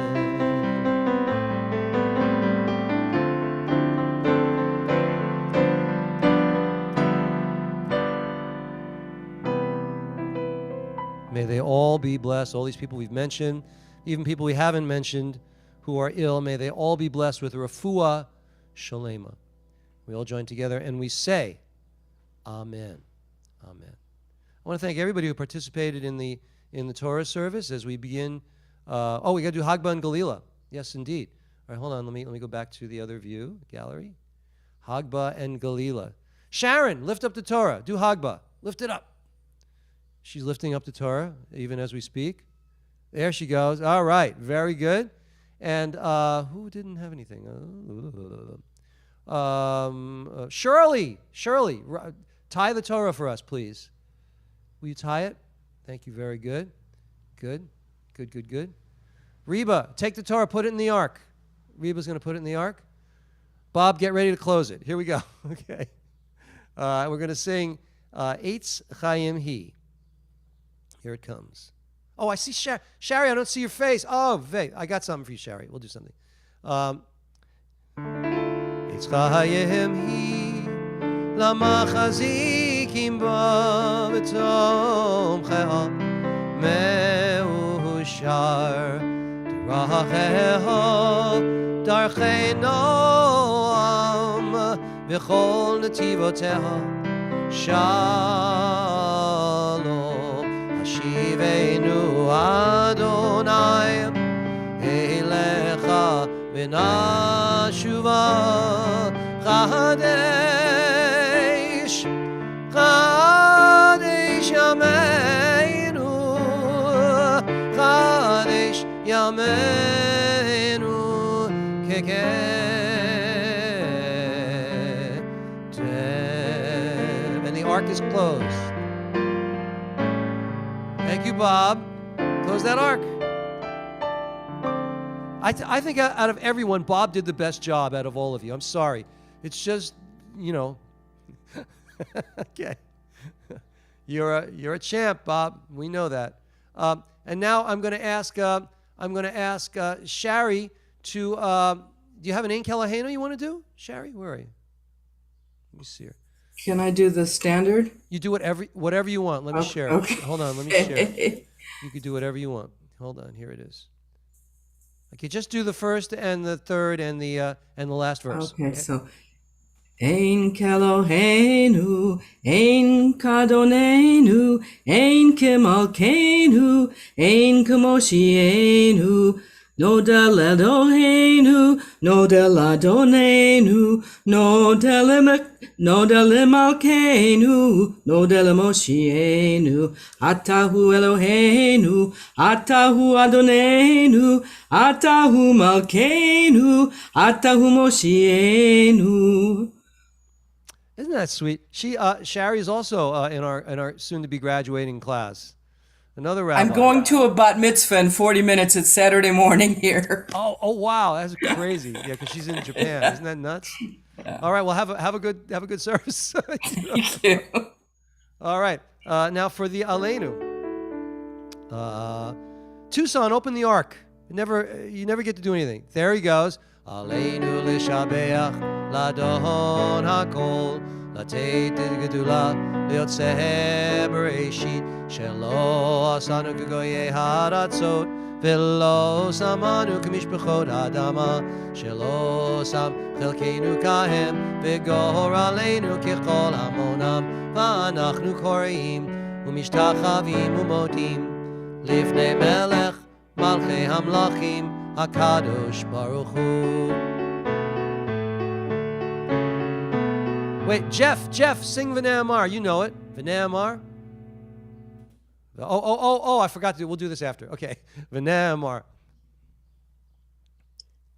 May they all be blessed, all these people we've mentioned, even people we haven't mentioned who are ill, may they all be blessed with refuah shalema. We all join together and we say, Amen. Amen. I want to thank everybody who participated in the Torah service as we begin. We got to do Hagbah and Galila. Yes, indeed. All right, hold on. Let me go back to the other view, gallery. Hagbah and Galila. Sharon, lift up the Torah. Do Hagbah. Lift it up. She's lifting up the Torah even as we speak. There she goes. All right, very good. And who didn't have anything? Shirley, tie the Torah for us, please. Will you tie it? Thank you. Very good. Good. Reba, take the Torah, put it in the ark. Reba's going to put it in the ark. Bob, get ready to close it. Here we go. Okay. We're going to sing Eitz Chaim He. Here it comes. Oh, I see Shari. I don't see your face. Oh, I got something for you, Shari. We'll do something. Eitz Chaim He Lama Chazikim Ba V'Tom Chea Meushar D'Racheha Darchei Noam V'Chol Netivoteha Shalom Hashivenu Adonai Elecha V'Nashuva Chadesh Yameinu Chadesh Yameinu Keketem. And the ark is closed. Thank you, Bob. Close that ark. I think out of everyone, Bob did the best job out of all of you. I'm sorry. It's just, okay. You're a champ, Bob. We know that. And now I'm going to ask Shari to. Do you have an Ein Kelaheno you want to do, Shari? Where are you? Let me see her. Can I do the standard? You do whatever you want. Let me share. Okay. Hold on. Let me share. You can do whatever you want. Hold on. Here it is. Okay, just do the first and the third and the last verse. Okay, so Ein Kelohenu, Ein Kadonenu, Ein Kemalkenu, Ein Kemoshienu, Nodel Elohenu, Nodel Adonenu, Nodel Malkenu, Nodel Moshienu, Atahu Elohenu, Atahu Adonenu, Atahu Malkenu, Atahu Moshienu. Isn't that sweet? Shari is also in our soon-to-be graduating class. Another rabbi. I'm going to a bat mitzvah in 40 minutes. It's Saturday morning here. Oh wow, that's crazy. Yeah, because she's in Japan. Isn't that nuts? Yeah. All right, well have a good service. Thank you. All right, now for the Aleinu. Tucson, open the ark. You never get to do anything. There he goes. Aleinu l'shabeach ladon hakol לתת גדולה ליוצא בראשית שלא עשנו כגויי הארצות ולא שמנו כמשפחות האדמה שלא שם חלקנו כהם וגורלנו ככל המונם ואנחנו קוראים ומשתחווים ומודים לפני מלך מלכי המלכים הקדוש ברוך הוא. Wait, Jeff, sing V'nei Amar. You know it. V'nei Amar. Oh, I forgot to do it. We'll do this after. Okay. V'nei Amar.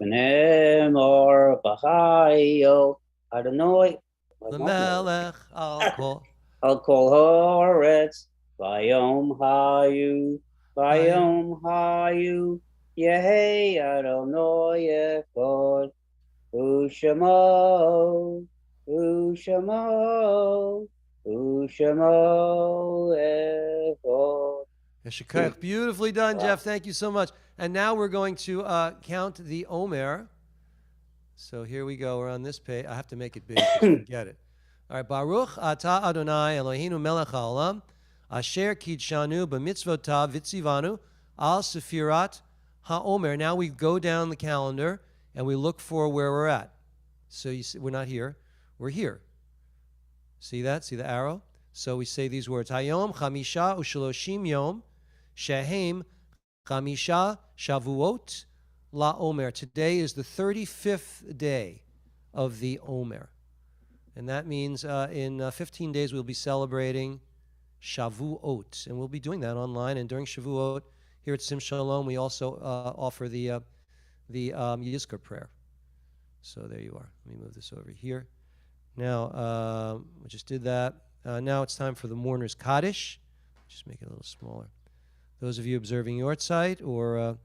V'nei Amar b'chayo Adonai L'melech al kol haaretz v'yom hayu Yehi Adonai echad U'shemo echad. Beautifully done, Jeff. Thank you so much. And now we're going to count the Omer. So here we go. We're on this page. I have to make it big to get it. All right. Baruch atah Adonai Eloheinu melech haolam asher kidshanu b'mitzvotav v'tzivanu al sefirat haomer. Now we go down the calendar and we look for where we're at. So you see, we're not here. We're here. See that? See the arrow? So we say these words. Hayom chamisha u'shaloshim yom shehem chamisha shavuot la'omer. Today is the 35th day of the Omer. And that means in 15 days we'll be celebrating Shavuot. And we'll be doing that online. And during Shavuot, here at Sim Shalom, we also offer the Yizkor prayer. So there you are. Let me move this over here. Now, we just did that. Now it's time for the Mourner's Kaddish. Just make it a little smaller. Those of you observing your site or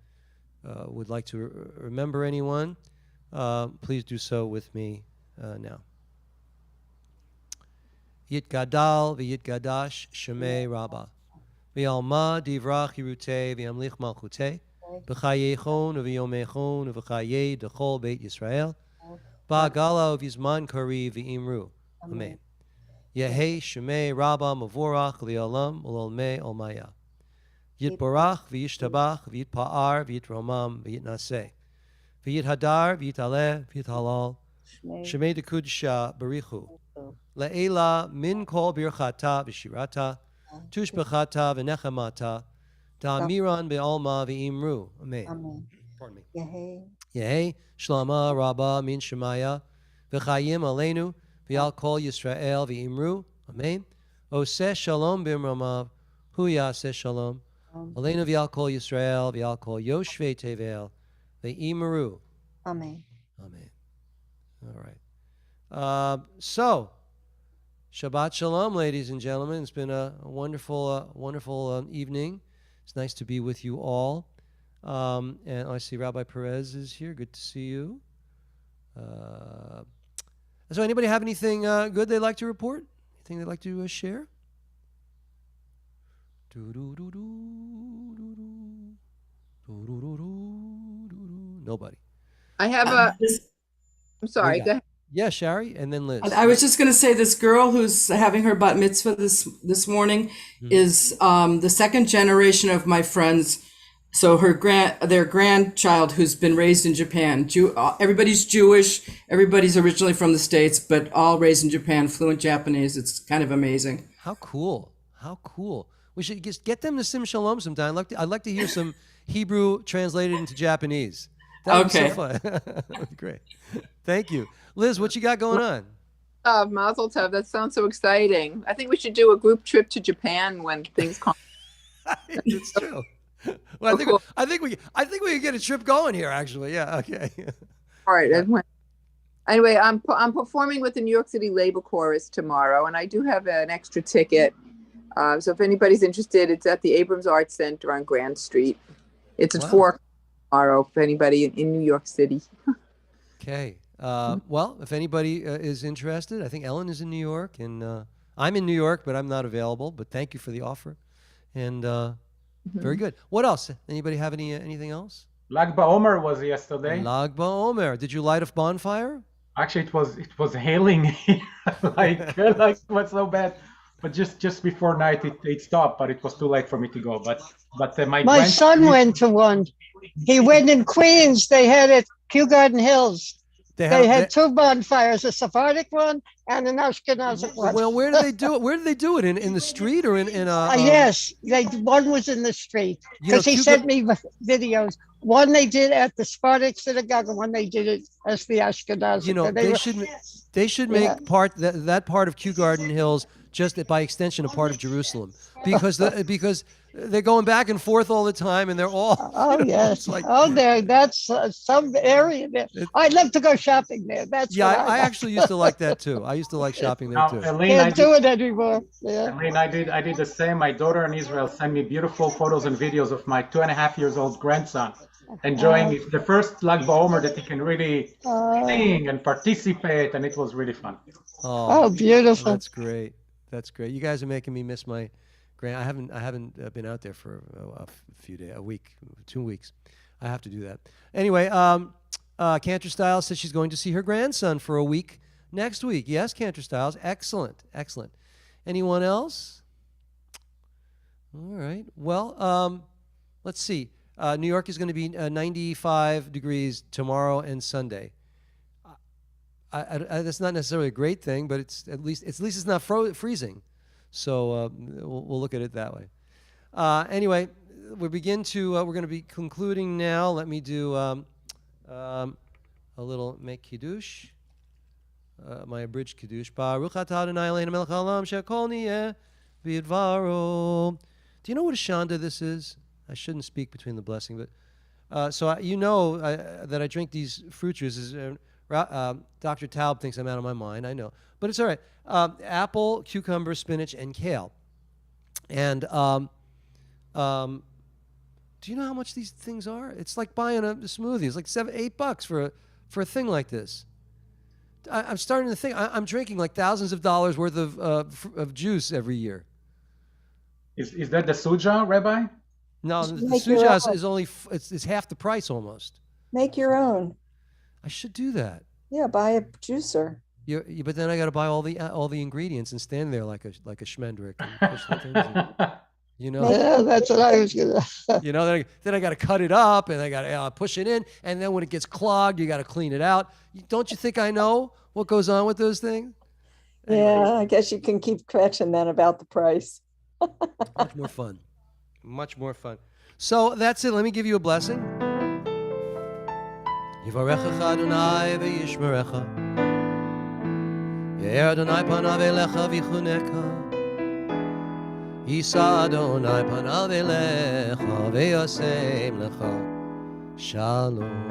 would like to remember anyone, please do so with me now. Yitgadal v'yitgadash shemei Rabbah v'yalma divrach yirutei v'yamlich malchutei v'chayechon v'yomechon v'chayei dechol beit Yisrael v'agala v'yizman kari v'imru. Amen. Yehei shemei Rabbah mavorach li'olam ul'olmei olmaya. Yitbarach v'yishtabach v'yitpa'ar v'yitromam v'yitnaseh v'yithadar v'yitaleh v'yithalal shemei dekudisha barichu le'ela min kol birchata v'shirata tushbechata v'nechamata da'amiran be'alma v'imru. Amen. Pardon me. Yehei shlama Rabbah min shemaya v'chayim aleinu v'yal kol Yisrael v'imru. Amen. Oseh shalom b'imramav hu yaseh shalom aleinu v'yal kol Yisrael v'yal kol yoshvei tevel v'imru. Amen. Amen. All right. So, Shabbat Shalom, ladies and gentlemen. It's been a wonderful evening. It's nice to be with you all. And I see Rabbi Perez is here. Good to see you. So anybody have anything good they'd like to report? Anything they'd like to share? Nobody. I have a. I'm sorry. Go ahead. Yeah, Shari, and then Liz. I was just going to say this girl who's having her bat mitzvah this morning is the second generation of my friends. So their grandchild who's been raised in Japan. Everybody's Jewish. Everybody's originally from the States, but all raised in Japan, fluent Japanese. It's kind of amazing. How cool. How cool. We should just get them to Sim Shalom sometime. I'd like to hear some Hebrew translated into Japanese. That would be so fun. That would be great. Thank you. Liz, what you got going on? Mazel tov. That sounds so exciting. I think we should do a group trip to Japan when things come. It's true. Well, I think we can get a trip going here. Actually, yeah. Okay. All right. Anyway, I'm performing with the New York City Labor Chorus tomorrow, and I do have an extra ticket. So if anybody's interested, it's at the Abrams Arts Center on Grand Street. It's at 4 tomorrow. If anybody in New York City. Okay. Well, if anybody is interested, I think Ellen is in New York, and I'm in New York, but I'm not available. But thank you for the offer, and very good. What else? Anybody have anything else? Lag BaOmer was yesterday. Lag BaOmer. Did you light a bonfire? Actually, it was hailing like it was so bad. But just before night, it stopped. But it was too late for me to go. But my son went to one. He went in Queens. They had it Kew Garden Hills. They had two bonfires, a Sephardic one and an Ashkenazic one. Well, where did they do it? Where did they do it? In the street or in yes, one was in the street because he sent me videos. One they did at the Sephardic synagogue, and one they did it as the Ashkenazic. You know, they should make that part of Kew Garden Hills just by extension a part of Jerusalem because they're going back and forth all the time, and they're all. Oh yes, that's some area there. I'd love to go shopping there. That's I actually used to like that too. I used to like shopping there too. Can't do it anymore. Yeah. Elaine, I did the same. My daughter in Israel sent me beautiful photos and videos of my 2.5 years old grandson enjoying it. The first Lag BaOmer that he can really sing and participate, and it was really fun. Oh, beautiful! That's great. That's great. You guys are making me miss my grand. I haven't been out there for a few days, a week, 2 weeks. I have to do that. Anyway, Cantor Styles says she's going to see her grandson for a week next week. Yes, Cantor Styles. Excellent. Anyone else? All right. Well, let's see. New York is going to be 95 degrees tomorrow and Sunday. That's not necessarily a great thing, but it's at least it's not freezing. So we'll look at it that way. Anyway, we're going to be concluding now. Let me do a little make kiddush, my abridged kiddush. Baruch atah Adonai Eloheinu melech haolam she'akol niyeh bidvaro. Do you know what a shanda this is? I shouldn't speak between the blessing, but you know that I drink these fruit juices. Dr. Taub thinks I'm out of my mind. I know, but it's all right. Apple, cucumber, spinach, and kale. And do you know how much these things are? It's like buying a smoothie. It's like $7-8 for a thing like this. I'm starting to think I'm drinking like thousands of dollars worth of juice every year. Is that the suja, Rabbi? No, the Make your suja own. is only it's half the price almost. Make your own. I should do that. Yeah, buy a juicer. But then I got to buy all the ingredients and stand there like a schmendrick and push the things in. You know. Yeah, that's what I was gonna. You know, then I got to cut it up and I got to push it in, and then when it gets clogged, you got to clean it out. Don't you think I know what goes on with those things? Yeah, I guess you can keep scratching then about the price. Much more fun. Much more fun. So that's it. Let me give you a blessing. Yivarechecha Adonai v'yishmerecha. Ye'er Adonai panav elecha v'chuneka. Yisa Adonai panav elecha v'yasem lecha. Shalom.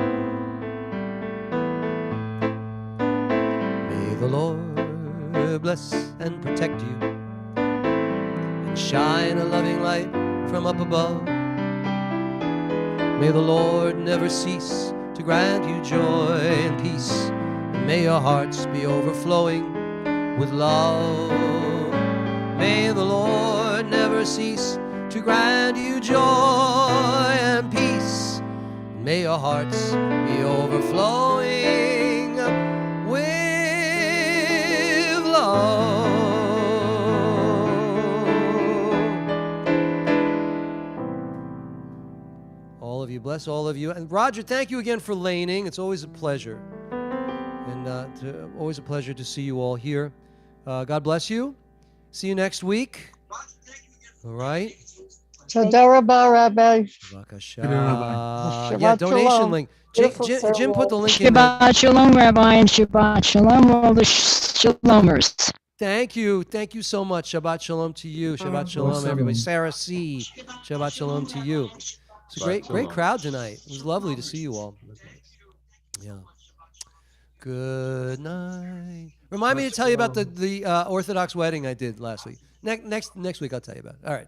May the Lord bless and protect you, and shine a loving light from up above. May the Lord never cease to grant you joy and peace, and may your hearts be overflowing with love. May the Lord never cease to grant you joy and peace, and may your hearts be overflowing with love. All of you, bless all of you. And Roger, thank you again for laning. It's always a pleasure. And always a pleasure to see you all here. God bless you. See you next week. All right. Toda rabah, Rabbi. Yeah, donation link. Jim put the link in there. Shabbat Shalom, Rabbi, and Shabbat Shalom, all the Shalomers. Thank you. Thank you so much. Shabbat Shalom to you. Shabbat Shalom, everybody. Sarah C. Shabbat Shalom to you. It's a great crowd tonight. It was lovely to see you all. Yeah. Good night. Remind me to tell you about the Orthodox wedding I did last week. Next week I'll tell you about it. All right.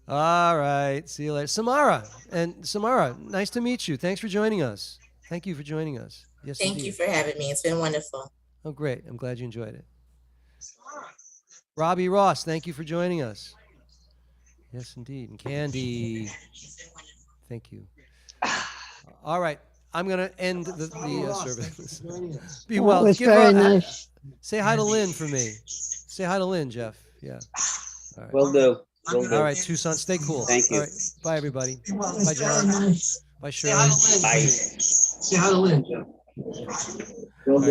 All right. See you later. Samara, nice to meet you. Thanks for joining us. Thank you for joining us. Yes, Thank you for having me. It's been wonderful. Oh, great. I'm glad you enjoyed it. Robbie Ross, thank you for joining us. Yes, indeed. And Candy, thank you. All right. I'm going to end the service. Be well. Was very nice. Say hi to Lynn for me. Say hi to Lynn, Jeff. Yeah. All right. Will do. All right, Tucson, stay cool. Thank you. All right. Bye, everybody. Bye, John. Bye, Shirley. Bye. Say hi to Lynn, Jeff. All right.